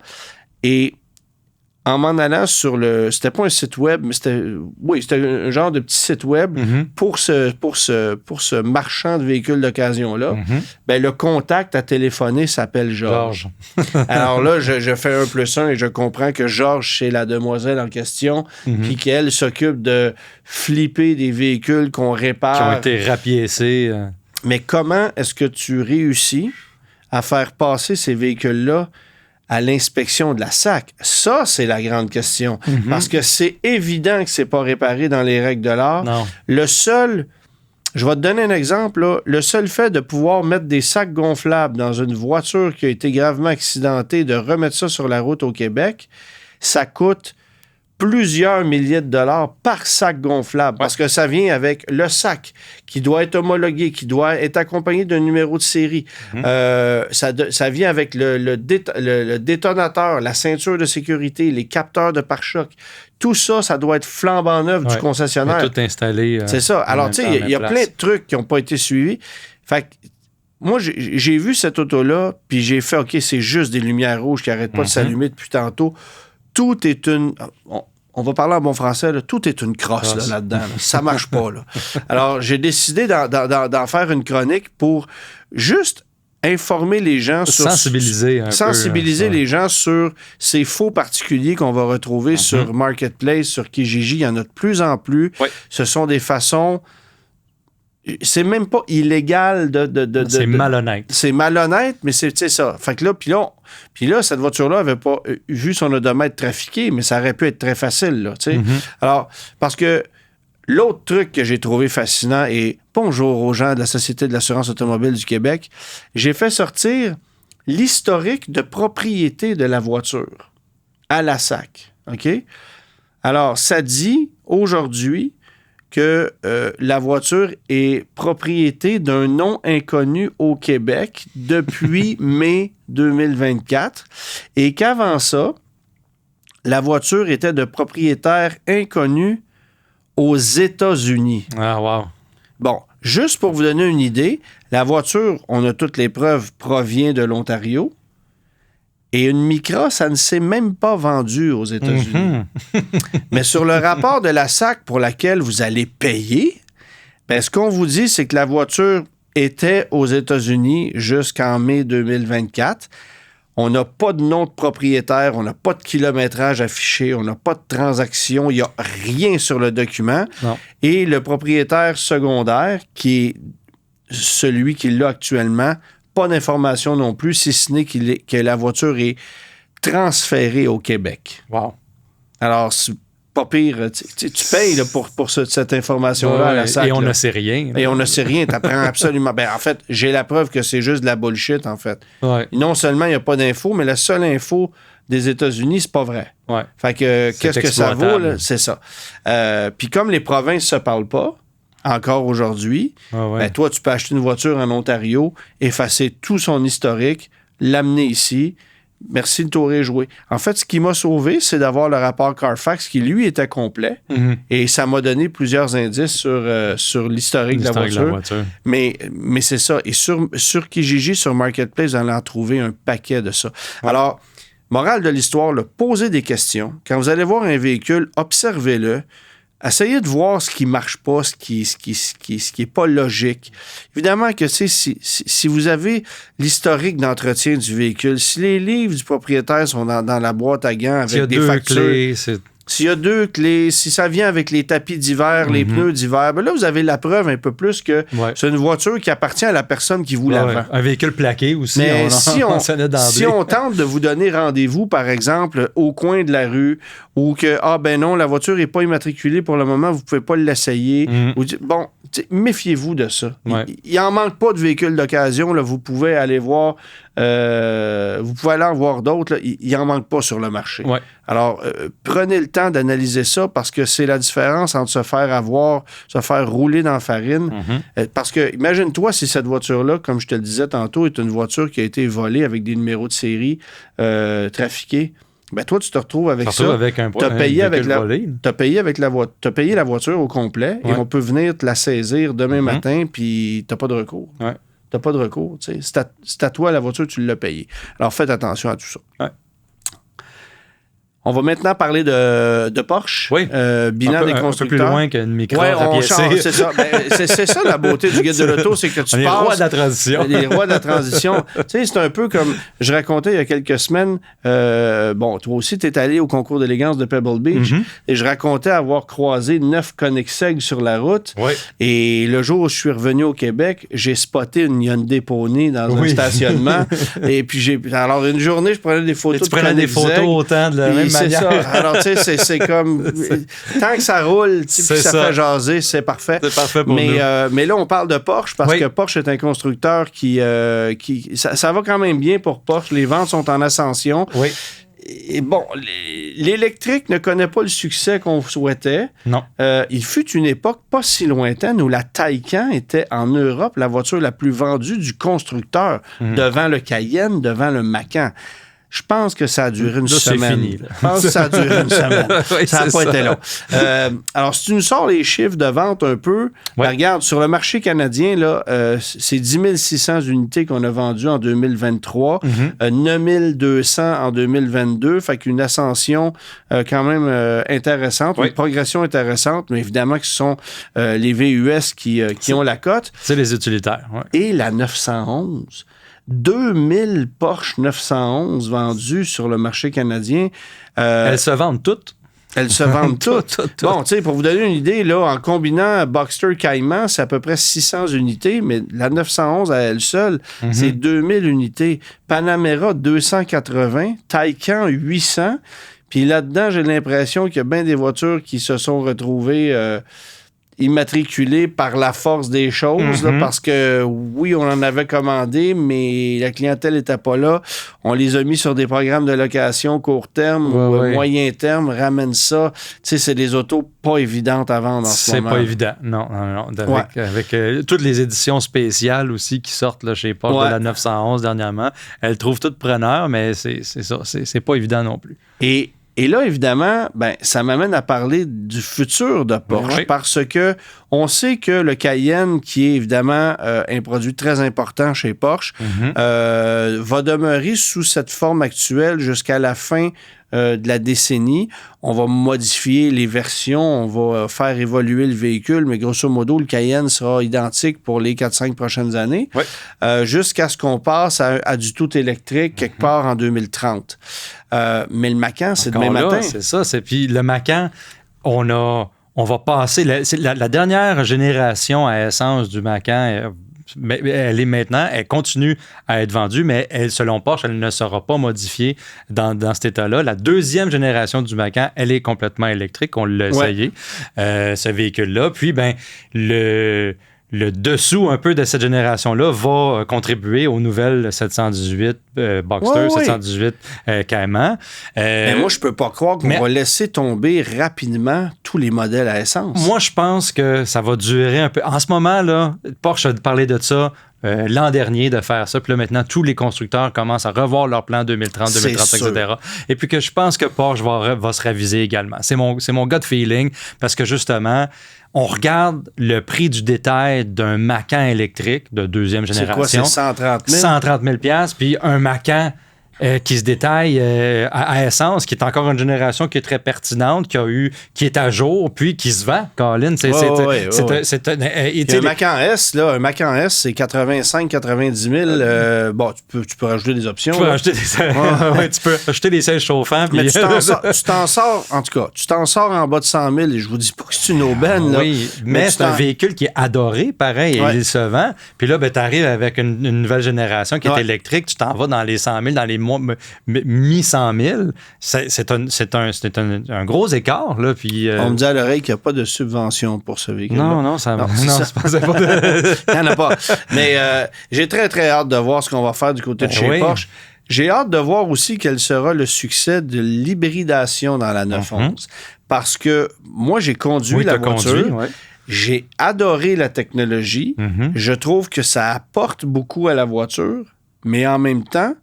En m'en allant sur c'était pas un site web, mais c'était un genre de petit site web pour ce marchand de véhicules d'occasion-là. Ben, le contact à téléphoner s'appelle Georges. Alors là, je fais 1+1 et je comprends que Georges, c'est la demoiselle en question, puis qu'elle s'occupe de flipper des véhicules qu'on répare. Qui ont été rapiécés. Mais comment est-ce que tu réussis à faire passer ces véhicules-là à l'inspection de la SAC? Ça, c'est la grande question. Parce que c'est évident que c'est pas réparé dans les règles de l'art. Non. Je vais te donner un exemple, là. Le seul fait de pouvoir mettre des sacs gonflables dans une voiture qui a été gravement accidentée, de remettre ça sur la route au Québec, ça coûte plusieurs milliers de dollars par sac gonflable, parce que ça vient avec le sac qui doit être homologué, qui doit être accompagné d'un numéro de série. Ça vient avec le détonateur, la ceinture de sécurité, les capteurs de pare-choc. Tout ça, ça doit être flambant neuf du concessionnaire. Tout installé. C'est ça. Alors, tu sais, il y a plein de trucs qui n'ont pas été suivis. Fait que moi, j'ai vu cette auto-là, puis j'ai fait, OK, c'est juste des lumières rouges qui n'arrêtent pas de s'allumer depuis tantôt. Tout est une... On va parler en bon français, là, tout est une crosse là-dedans. Là. Ça marche pas. Là. Alors, j'ai décidé d'en faire une chronique pour juste informer les gens sur... Sensibiliser les gens sur ces faux particuliers qu'on va retrouver sur Marketplace, sur Kijiji. Il y en a de plus en plus. Oui. Ce sont des façons... C'est même pas illégal c'est malhonnête. C'est malhonnête, mais c'est ça. Fait que là, puis là, cette voiture-là avait pas vu son odomètre trafiqué, mais ça aurait pu être très facile, là, tu sais. Alors, parce que l'autre truc que j'ai trouvé fascinant, et bonjour aux gens de la Société de l'assurance automobile du Québec, j'ai fait sortir l'historique de propriété de la voiture à la SAC, OK? Alors, ça dit, aujourd'hui, que la voiture est propriété d'un nom inconnu au Québec depuis mai 2024 et qu'avant ça, la voiture était de propriétaire inconnu aux États-Unis. Ah, wow. Bon, juste pour vous donner une idée, la voiture, on a toutes les preuves, provient de l'Ontario. Et une Micra, ça ne s'est même pas vendu aux États-Unis. Mais sur le rapport de la SAC pour laquelle vous allez payer, ben, ce qu'on vous dit, c'est que la voiture était aux États-Unis jusqu'en mai 2024. On n'a pas de nom de propriétaire, on n'a pas de kilométrage affiché, on n'a pas de transaction, il n'y a rien sur le document. Non. Et le propriétaire secondaire, qui est celui qui l'a actuellement, pas d'information non plus, si ce n'est que la voiture est transférée au Québec. Wow. Alors, c'est pas pire. Tu payes là, pour cette information-là à la SAC. Et on ne sait rien. Et on ne sait rien. Tu apprends absolument. Ben, en fait, j'ai la preuve que c'est juste de la bullshit, en fait. Ouais. Non seulement il n'y a pas d'info, mais la seule info des États-Unis, c'est pas vrai. Ouais. Fait que qu'est-ce que ça vaut? Là? C'est ça. Puis comme les provinces se parlent pas, encore aujourd'hui, ben toi, tu peux acheter une voiture en Ontario, effacer tout son historique, l'amener ici. Merci, le tour est joué. En fait, ce qui m'a sauvé, c'est d'avoir le rapport Carfax qui, lui, était complet. Et ça m'a donné plusieurs indices sur l'historique de la voiture. Mais c'est ça. Et sur Kijiji, sur Marketplace, vous allez en trouver un paquet de ça. Ouais. Alors, morale de l'histoire, posez des questions. Quand vous allez voir un véhicule, observez-le. Essayez de voir ce qui marche pas, ce qui est pas logique. Évidemment que si vous avez l'historique d'entretien du véhicule, si les livres du propriétaire sont dans la boîte à gants avec des factures... Clés, s'il y a 2 clés, si ça vient avec les tapis d'hiver, les pneus d'hiver, ben là, vous avez la preuve un peu plus que c'est une voiture qui appartient à la personne qui vous la vend. Un véhicule plaqué aussi. Mais si on tente de vous donner rendez-vous, par exemple, au coin de la rue, ou que, non, la voiture n'est pas immatriculée pour le moment, vous ne pouvez pas l'essayer. Bon, méfiez-vous de ça. Ouais. Il n'en manque pas de véhicules d'occasion. Là, vous pouvez aller voir... vous pouvez aller en voir d'autres. Là. Il n'en manque pas sur le marché. Ouais. Alors, prenez le temps d'analyser ça parce que c'est la différence entre se faire avoir, se faire rouler dans la farine. Parce que, imagine-toi si cette voiture-là, comme je te le disais tantôt, est une voiture qui a été volée avec des numéros de série trafiqués. Ben toi, tu te retrouves avec ça. Tu as payé avec la voiture au complet et on peut venir te la saisir demain matin puis tu n'as pas de recours. Ouais. Tu n'as pas de recours. C'est à toi la voiture, tu l'as payée. Alors, faites attention à tout ça. Ouais. On va maintenant parler de Porsche. Oui. Bilan des constructeurs. Un peu plus loin qu'une micro c'est ça. C'est ça la beauté du guide de l'auto, c'est que tu passes... Les rois de la transition. Les rois de la transition. Tu sais, c'est un peu comme... Je racontais il y a quelques semaines... toi aussi, tu es allé au concours d'élégance de Pebble Beach et je racontais avoir croisé 9 Koenigsegg sur la route. Oui. Et le jour où je suis revenu au Québec, j'ai spoté une Hyundai Pony dans un stationnement. Et puis, alors, une journée, je prenais des photos de Koenigsegg. Tu prenais des photos autant de la même c'est ça. Alors, tu sais, c'est comme... Tant que ça roule, puis ça fait jaser, c'est parfait. C'est parfait pour nous. Mais là, on parle de Porsche parce que Porsche est un constructeur qui ça va quand même bien pour Porsche. Les ventes sont en ascension. Oui. Et bon, l'électrique ne connaît pas le succès qu'on souhaitait. Non. Il fut une époque pas si lointaine où la Taycan était en Europe la voiture la plus vendue du constructeur, devant le Cayenne, devant le Macan. Je pense que ça a duré une semaine. C'est fini, là. Je pense que ça a duré une semaine. Oui, ça n'a pas été long. Alors, si tu nous sors les chiffres de vente un peu, ben, regarde, sur le marché canadien, là, c'est 10 600 unités qu'on a vendues en 2023, 9 200 en 2022, fait qu'une ascension quand même intéressante, une progression intéressante, mais évidemment que ce sont les VUS qui ont la cote. C'est les utilitaires. Ouais. Et la 911. 2000 Porsche 911 vendus sur le marché canadien. Elles se vendent toutes. Elles se vendent toutes. Bon, tu sais, pour vous donner une idée, là, en combinant Boxster Cayman, c'est à peu près 600 unités, mais la 911 à elle seule, c'est 2000 unités. Panamera, 280. Taycan, 800. Puis là-dedans, j'ai l'impression qu'il y a bien des voitures qui se sont retrouvées... immatriculés par la force des choses, là, parce que oui, on en avait commandé, mais la clientèle n'était pas là. On les a mis sur des programmes de location court terme ou moyen terme, ramène ça. Tu sais, c'est des autos pas évidentes à vendre en ce moment. C'est pas évident, non. Avec toutes les éditions spéciales aussi qui sortent là, chez Porsche de la 911 dernièrement, elles trouvent toutes preneurs, mais c'est ça, c'est pas évident non plus. Et là, évidemment, ben, ça m'amène à parler du futur de Porsche parce que on sait que le Cayenne, qui est évidemment un produit très important chez Porsche, va demeurer sous cette forme actuelle jusqu'à la fin de la décennie. On va modifier les versions, on va faire évoluer le véhicule, mais grosso modo, le Cayenne sera identique pour les 4-5 prochaines années, jusqu'à ce qu'on passe à du tout électrique quelque part en 2030. Mais le Macan, c'est demain matin. C'est ça. Puis le Macan, on va passer... La dernière génération à essence du Macan... elle est maintenant, elle continue à être vendue, mais selon Porsche, elle ne sera pas modifiée dans cet état-là. La deuxième génération du Macan, elle est complètement électrique. On l'a essayé, ce véhicule-là. Puis, ben, le dessous un peu de cette génération-là va contribuer aux nouvelles 718 Boxster, 718 Cayman. Mais moi, je peux pas croire qu'on va laisser tomber rapidement tous les modèles à essence. Moi, je pense que ça va durer un peu. En ce moment, là, Porsche a parlé de ça l'an dernier de faire ça. Puis là, maintenant, tous les constructeurs commencent à revoir leur plan 2030, 2035, etc. Et puis que je pense que Porsche va se raviser également. C'est mon gut feeling parce que justement, on regarde le prix du détail d'un Macan électrique de deuxième génération. C'est quoi, c'est 130 000? 130 000 $, puis un Macan qui se détaille à essence, qui est encore une génération qui est très pertinente, qui est à jour, puis qui se vend, Colin. Un Macan S, là, un Macan S, c'est 85-90 000. Bon, tu peux rajouter des options. Tu peux rajouter des sièges chauffants. Mais tu t'en sors, en tout cas, tu t'en sors en bas de 100 000, et je vous dis pas que c'est une aubaine. Oui, mais c'est un véhicule qui est adoré, pareil, et il se vend. Puis là, tu arrives avec une nouvelle génération qui est électrique, tu t'en vas dans les 100 000, dans les mi-100 000, c'est un gros écart. Là, puis, On me dit à l'oreille qu'il n'y a pas de subvention pour ce véhicule. Non, c'est pas de... Il n'y en a pas. Mais j'ai très, très hâte de voir ce qu'on va faire du côté de chez Porsche. J'ai hâte de voir aussi quel sera le succès de l'hybridation dans la 911. Parce que moi, j'ai conduit la voiture. J'ai adoré la technologie. Je trouve que ça apporte beaucoup à la voiture. Mais en même temps,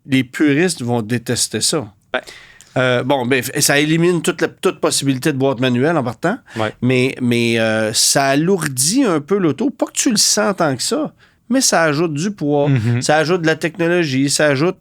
les puristes vont détester ça. Ça élimine toute possibilité de boîte manuelle en partant, mais ça alourdit un peu l'auto. Pas que tu le sens tant que ça, mais ça ajoute du poids, ça ajoute de la technologie, ça ajoute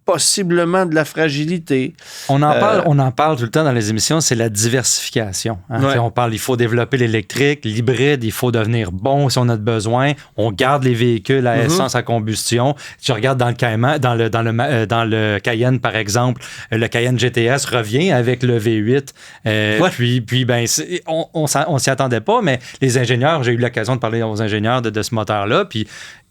possiblement de la fragilité. On en parle tout le temps dans les émissions, c'est la diversification. On parle, il faut développer l'électrique, l'hybride, il faut devenir bon si on a besoin. On garde les véhicules à essence à combustion. Tu regardes dans le Cayenne, par exemple, le Cayenne GTS revient avec le V8. Puis on s'y attendait pas, mais les ingénieurs, j'ai eu l'occasion de parler aux ingénieurs de ce moteur-là, puis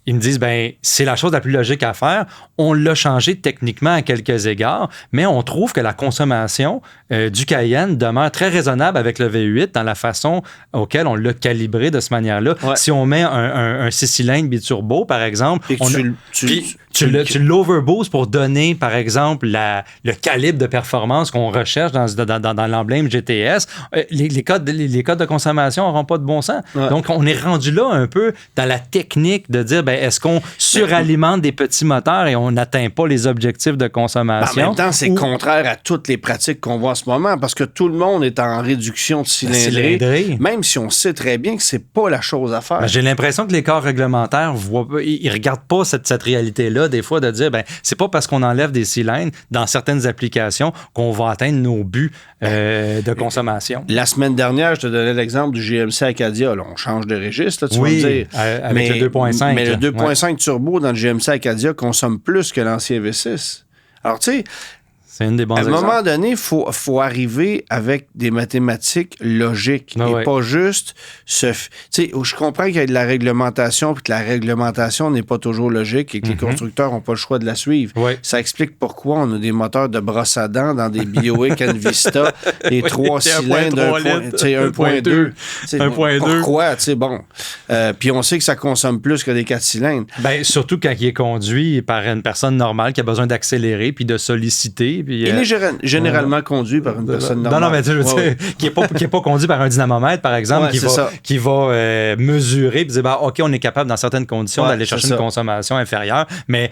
ils me disent, c'est la chose la plus logique à faire. On l'a changé techniquement à quelques égards, mais on trouve que la consommation du Cayenne demeure très raisonnable avec le V8 dans la façon auquel on l'a calibré de cette manière-là. Si on met un 6-cylindres biturbo, par exemple, tu l'overboost pour donner, par exemple, le calibre de performance qu'on recherche dans l'emblème GTS. Les codes de consommation n'auront pas de bon sens. Donc, on est rendu là un peu dans la technique de dire, est-ce qu'on suralimente des petits moteurs et on n'atteint pas les objectifs de consommation? En même temps, c'est contraire à toutes les pratiques qu'on voit en ce moment parce que tout le monde est en réduction de cylindrée, même si on sait très bien que c'est pas la chose à faire. J'ai l'impression que les corps réglementaires ils regardent pas cette réalité-là, des fois, de dire, c'est pas parce qu'on enlève des cylindres dans certaines applications qu'on va atteindre nos buts de consommation. La semaine dernière, je te donnais l'exemple du GMC Acadia. Là, on change de registre, là, tu vas me dire. Avec le 2.5. Mais le 2.5 turbo dans le GMC Acadia consomme plus que l'ancien V6. Alors, tu sais, c'est une des bons exemples. À un moment donné, il faut arriver avec des mathématiques logiques et pas juste tu sais, je comprends qu'il y a de la réglementation puis que la réglementation n'est pas toujours logique et que les constructeurs n'ont pas le choix de la suivre. Ça explique pourquoi on a des moteurs de brosse à dents dans des Buick Envista, des 3 cylindres, 1.2. 1.2. Pourquoi? Bon. Puis on sait que ça consomme plus que des 4 cylindres. Surtout quand il est conduit par une personne normale qui a besoin d'accélérer puis de solliciter. Il est généralement conduit par une personne normale. Non, mais tu sais, qui n'est pas conduit par un dynamomètre, par exemple, qui va mesurer et dire, OK, on est capable, dans certaines conditions, d'aller chercher une consommation inférieure, mais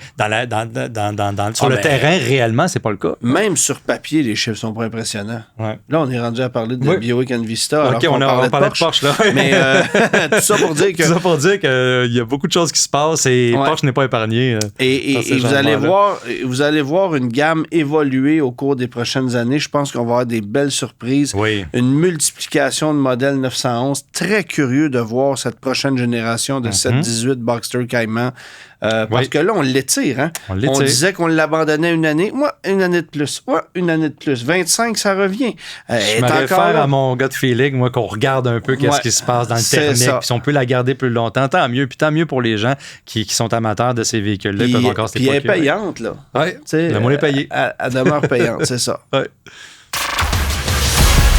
sur le terrain, réellement, c'est pas le cas. Même sur papier, les chiffres sont pas impressionnants. Là, on est rendu à parler de Buick Envista. OK, on parlait de Porsche, là. Mais tout ça pour dire que... Tout ça pour dire qu'il y a beaucoup de choses qui se passent et Porsche n'est pas épargné. Et vous allez voir une gamme évoluer au cours des prochaines années. Je pense qu'on va avoir des belles surprises. Une multiplication de modèles 911. Très curieux de voir cette prochaine génération de 718 Boxster Cayman. Parce que là, on l'étire. Hein? On disait qu'on l'abandonnait une année. Moi, une année de plus. Une année de plus. 25, ça revient. Je me réfère à mon gut feeling, moi, qu'on regarde un peu qu'est-ce qui se passe dans le thermique. Puis si on peut la garder plus longtemps, tant mieux. Puis tant mieux pour les gens qui sont amateurs de ces véhicules-là. Ils peuvent encore se les procurer. Puis elle est payante, là. Le mot est payé. Elle demeure payante, c'est ça.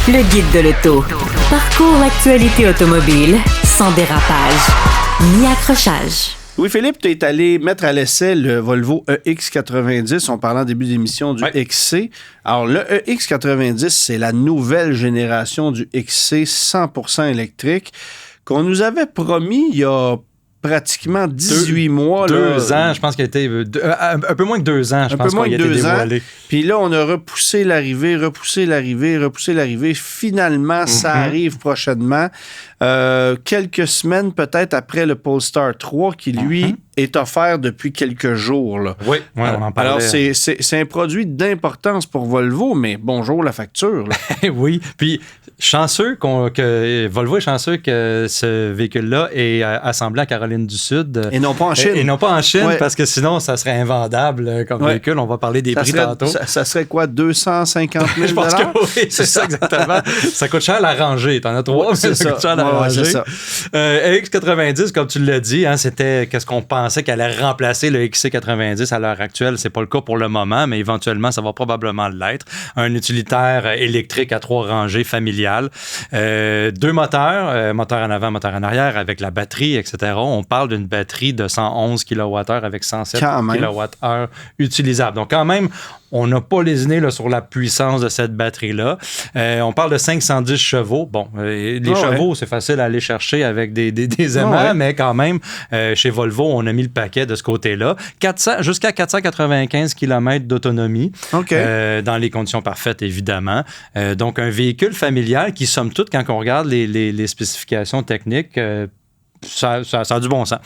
Le guide de l'auto. Parcours l'actualité automobile sans dérapage ni accrochage. Louis-Philippe, tu es allé mettre à l'essai le Volvo EX90. On parlait en début d'émission du XC. Alors, le EX90, c'est la nouvelle génération du XC 100% électrique qu'on nous avait promis il y a pratiquement 18 mois. 2 ans, je pense qu'il a été... un peu moins que 2 ans, je pense qu'il a été dévoilé. Puis là, on a repoussé l'arrivée. Finalement, ça arrive prochainement. Quelques semaines peut-être après le Polestar 3 qui, lui, est offert depuis quelques jours. Là. Oui, on en parlait. Alors, c'est un produit d'importance pour Volvo, mais bonjour la facture. Là. Oui, puis que Volvo est chanceux que ce véhicule-là est assemblé en Caroline du Sud. Et non pas en Chine. Et non pas en Chine, parce que sinon, ça serait invendable comme véhicule. On va parler des prix tantôt. Ça serait quoi, 250 000 Je pense que oui, c'est ça exactement. Ça coûte cher la rangée. T'en as 3, mais ça coûte cher la rangée. C'est ça. EX90, comme tu l'as dit, c'était qu'est-ce qu'on pensait qu'elle allait remplacer le XC90 à l'heure actuelle. C'est pas le cas pour le moment, mais éventuellement, ça va probablement l'être. Un utilitaire électrique à 3 rangées familial. 2 moteurs, moteur en avant, moteur en arrière, avec la batterie, etc. On parle d'une batterie de 111 kWh avec 107 kWh utilisables. Donc, quand même, on n'a pas lésiné là, sur la puissance de cette batterie-là. On parle de 510 chevaux. Bon, les chevaux, c'est facile à aller chercher avec des aimants, mais quand même, chez Volvo, on a mis le paquet de ce côté-là. Jusqu'à 495 km d'autonomie, dans les conditions parfaites, évidemment. Donc, un véhicule familial qui, somme toute, quand on regarde les spécifications techniques, ça a du bon sens.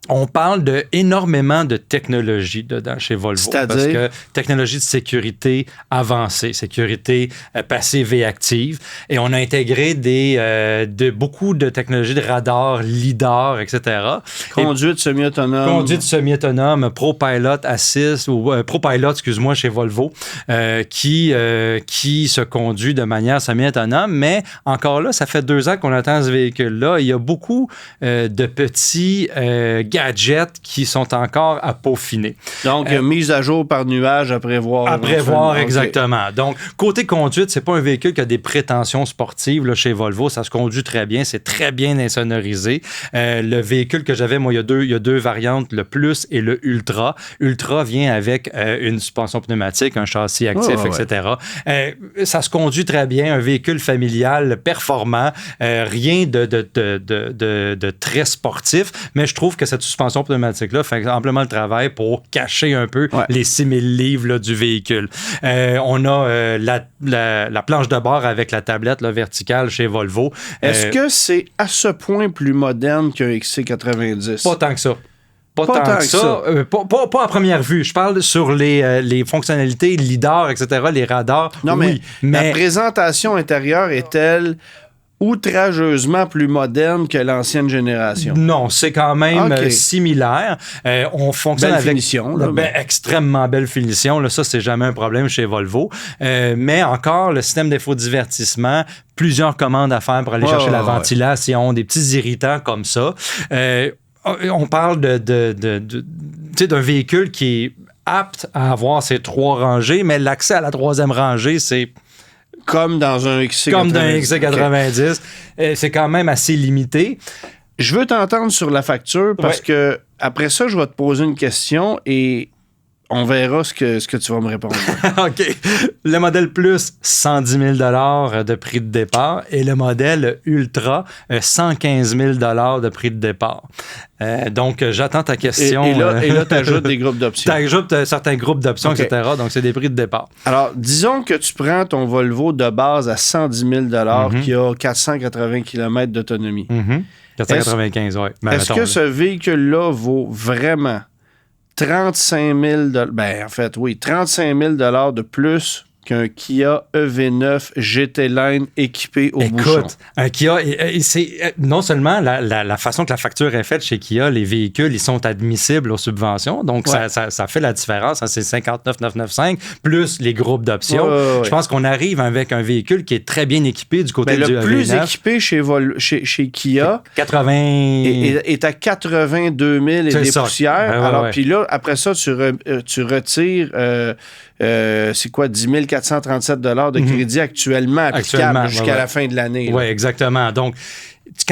On parle énormément de technologie dedans chez Volvo. C'est-à-dire? Parce que technologie de sécurité avancée, sécurité passive et active. Et on a intégré beaucoup de technologies de radar, lidar, etc. Conduite semi-autonome, ProPilot Assist, ou ProPilot, excuse-moi, chez Volvo, qui se conduit de manière semi-autonome. Mais encore là, ça fait 2 ans qu'on attend ce véhicule-là. Il y a beaucoup de petits gadgets qui sont encore à peaufiner. Donc, mise à jour par nuage à prévoir. À prévoir, exactement. Donc, côté conduite, c'est pas un véhicule qui a des prétentions sportives là, chez Volvo. Ça se conduit très bien. C'est très bien insonorisé. Le véhicule que j'avais, moi, il y a deux variantes, le Plus et le Ultra. Ultra vient avec une suspension pneumatique, un châssis actif, etc. Ça se conduit très bien. Un véhicule familial performant. Rien de très sportif. Mais je trouve que cette suspension pneumatique-là fait amplement le travail pour cacher un peu les 6000 livres là, du véhicule. On a la planche de bord avec la tablette là, verticale chez Volvo. Est-ce que c'est à ce point plus moderne qu'un XC90? Pas tant que ça. Pas tant que ça. Pas à première vue. Je parle sur les fonctionnalités, lidar, etc., les radars. Non, mais la présentation intérieure est-elle outrageusement plus moderne que l'ancienne génération? Non, c'est quand même similaire. On fonctionne belle avec finition, là, extrêmement belle finition. Là, ça, c'est jamais un problème chez Volvo. Mais encore, le système d'infodivertissement, plusieurs commandes à faire pour aller chercher la ventilation, des petits irritants comme ça. On parle d'un véhicule qui est apte à avoir ses 3 rangées, mais l'accès à la 3e rangée, c'est... Comme dans un XC90. Comme dans un XC90. C'est quand même assez limité. Je veux t'entendre sur la facture parce que après ça, je vais te poser une question et on verra ce que tu vas me répondre. OK. Le modèle Plus, 110 000 $ de prix de départ et le modèle Ultra, 115 000 $ de prix de départ. Donc, j'attends ta question. Et là tu ajoutes des groupes d'options. Tu ajoutes certains groupes d'options, etc. Donc, c'est des prix de départ. Alors, disons que tu prends ton Volvo de base à 110 000 $ qui a 480 km d'autonomie. 495, oui. Est-ce que ce véhicule-là vaut vraiment 35 000 35 000 $ de plus qu'un Kia EV9 GT Line équipé au bouchon? Écoute, un Kia, c'est non seulement la façon que la facture est faite chez Kia, les véhicules, ils sont admissibles aux subventions, donc ça fait la différence. Hein, c'est 59 995 plus les groupes d'options. Je pense qu'on arrive avec un véhicule qui est très bien équipé du côté du EV9. Le plus équipé chez Kia 80... est à 82 000 et des poussières. Alors, puis là, après ça, tu retires... c'est quoi, 10 437 $ de crédit actuellement applicable jusqu'à la fin de l'année. Oui, exactement. Donc,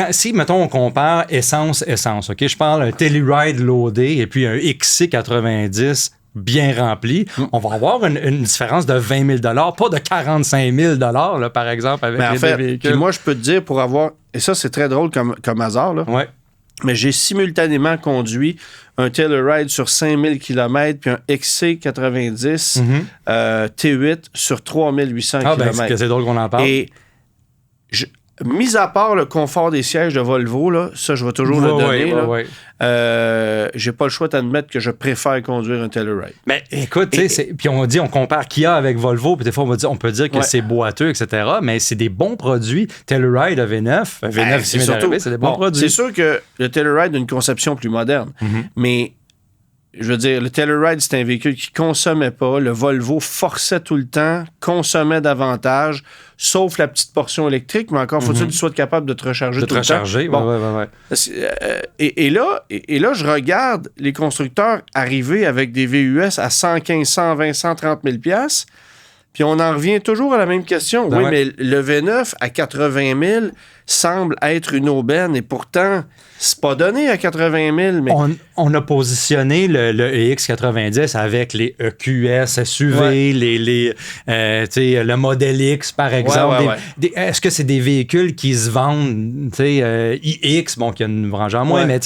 si, mettons, on compare essence, OK? Je parle un Telluride loadé et puis un XC90 bien rempli, on va avoir une différence de 20 000 $, pas de 45 000 $, là, par exemple, avec les deux véhicules. Puis moi, je peux te dire, pour avoir... Et ça, c'est très drôle comme hasard, là. Ouais. mais j'ai simultanément conduit un Telluride sur 5000 km puis un XC90 T8 sur 3800 km. C'est drôle qu'on en parle. Et mis à part le confort des sièges de Volvo, là, ça, je vais toujours le donner. J'ai pas le choix d'admettre que je préfère conduire un Telluride. Mais écoute, puis on compare Kia avec Volvo, puis des fois, on peut dire que c'est boiteux, etc., mais c'est des bons produits. Telluride, un V9, c'est des bons produits. C'est sûr que le Telluride a une conception plus moderne, mais je veux dire, le Telluride, c'est un véhicule qui consommait pas. Le Volvo forçait tout le temps, consommait davantage, sauf la petite portion électrique, mais encore faut-il que tu sois capable de te recharger tout le temps. Et là, je regarde les constructeurs arriver avec des VUS à 115, 120, 130 000 $, puis on en revient toujours à la même question. Mais le V9 à 80 000 semble être une aubaine, et pourtant, c'est pas donné à 80 000. Mais... On a positionné le EX90 avec les EQS, SUV, le modèle X, par exemple. Est-ce que c'est des véhicules qui se vendent, iX, qui a une branche en moins, mais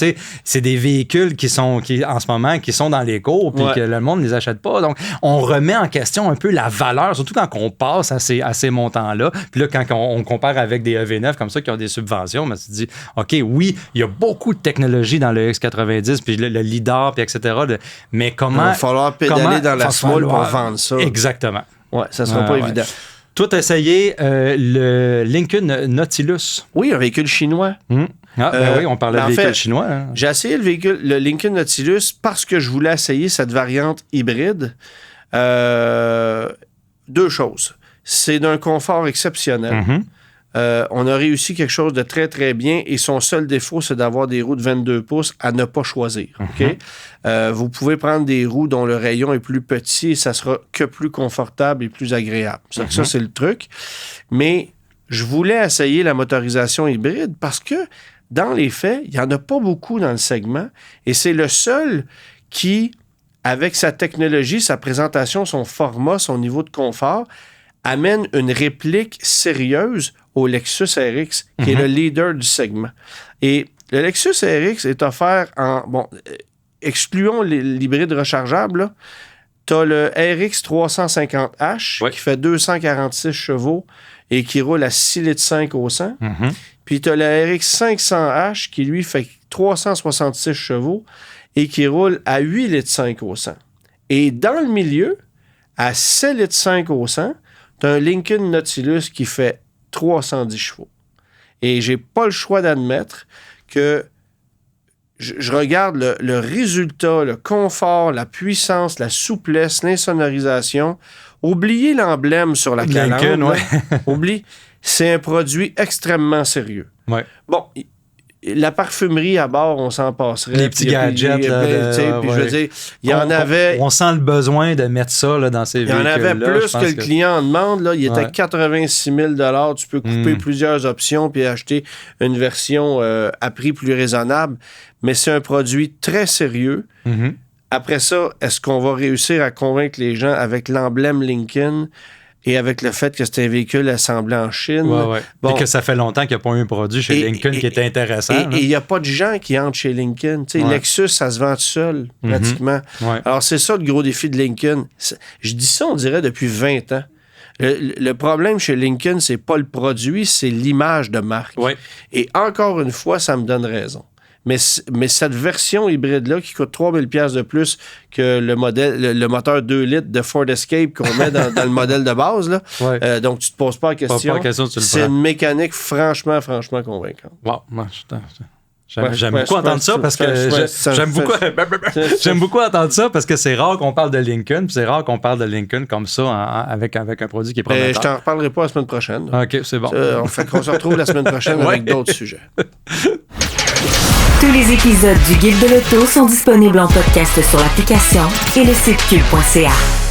c'est des véhicules qui en ce moment, qui sont dans les cours, puis que le monde ne les achète pas. Donc, on remet en question un peu la valeur, surtout quand on passe à ces montants-là. Puis là, quand on compare avec des EV9 comme ça, qui ont des subventions, mais tu te dis, OK, oui, il y a beaucoup de technologie dans le X90, puis le lidar, puis etc. Mais comment... Il va falloir pédaler dans la semoule pour vendre ça. Exactement. Ouais, ça sera pas évident. Toi, tu as essayé le Lincoln Nautilus. Oui, un véhicule chinois. Oui, on parlait de véhicule chinois. Hein. J'ai essayé le Lincoln Nautilus parce que je voulais essayer cette variante hybride. Deux choses. C'est d'un confort exceptionnel. On a réussi quelque chose de très, très bien, et son seul défaut, c'est d'avoir des roues de 22 pouces à ne pas choisir. Okay? Vous pouvez prendre des roues dont le rayon est plus petit, et ça sera que plus confortable et plus agréable. Ça, c'est le truc. Mais je voulais essayer la motorisation hybride parce que, dans les faits, il n'y en a pas beaucoup dans le segment, et c'est le seul qui, avec sa technologie, sa présentation, son format, son niveau de confort, amène une réplique sérieuse au Lexus RX, qui est le leader du segment. Et le Lexus RX est offert en... excluons l'hybride rechargeable, tu as le RX 350H qui fait 246 chevaux et qui roule à 6,5 litres au 100. Puis tu as le RX 500H qui, lui, fait 366 chevaux et qui roule à 8,5 litres au 100. Et dans le milieu, à 7,5 litres au 100, tu as un Lincoln Nautilus qui fait 310 chevaux. Et j'ai pas le choix d'admettre que je regarde le résultat, le confort, la puissance, la souplesse, l'insonorisation. Oubliez l'emblème sur la calandre. Oublie, c'est un produit extrêmement sérieux. Bon, la parfumerie à bord, on s'en passerait. Les petits gadgets. Je veux dire, il y en avait... On sent le besoin de mettre ça dans ces véhicules-là. Il y en avait plus que le client en demande. Là. Il était à 86 000 $. Tu peux couper plusieurs options puis acheter une version à prix plus raisonnable. Mais c'est un produit très sérieux. Après ça, est-ce qu'on va réussir à convaincre les gens avec l'emblème Lincoln et avec le fait que c'est un véhicule assemblé en Chine? Et que ça fait longtemps qu'il n'y a pas eu un produit chez Lincoln qui était intéressant. Et il n'y a pas de gens qui entrent chez Lincoln. Lexus, ça se vend tout seul, pratiquement. Alors, c'est ça le gros défi de Lincoln. Je dis ça, on dirait, depuis 20 ans. Le problème chez Lincoln, c'est pas le produit, c'est l'image de marque. Et encore une fois, ça me donne raison. Mais cette version hybride-là, qui coûte 3 000 $ de plus que le moteur 2 litres de Ford Escape qu'on met dans le modèle de base, là, donc tu te poses pas la question. C'est une mécanique franchement convaincante. Wow, j'aime beaucoup entendre ça parce que j'aime beaucoup entendre ça parce que c'est rare qu'on parle de Lincoln, puis c'est rare qu'on parle de Lincoln comme ça avec un produit qui est prometteur. Je t'en reparlerai pas la semaine prochaine. OK, c'est bon. On se retrouve la semaine prochaine avec d'autres sujets. Tous les épisodes du Guide de l'auto sont disponibles en podcast sur l'application et le site cube.ca.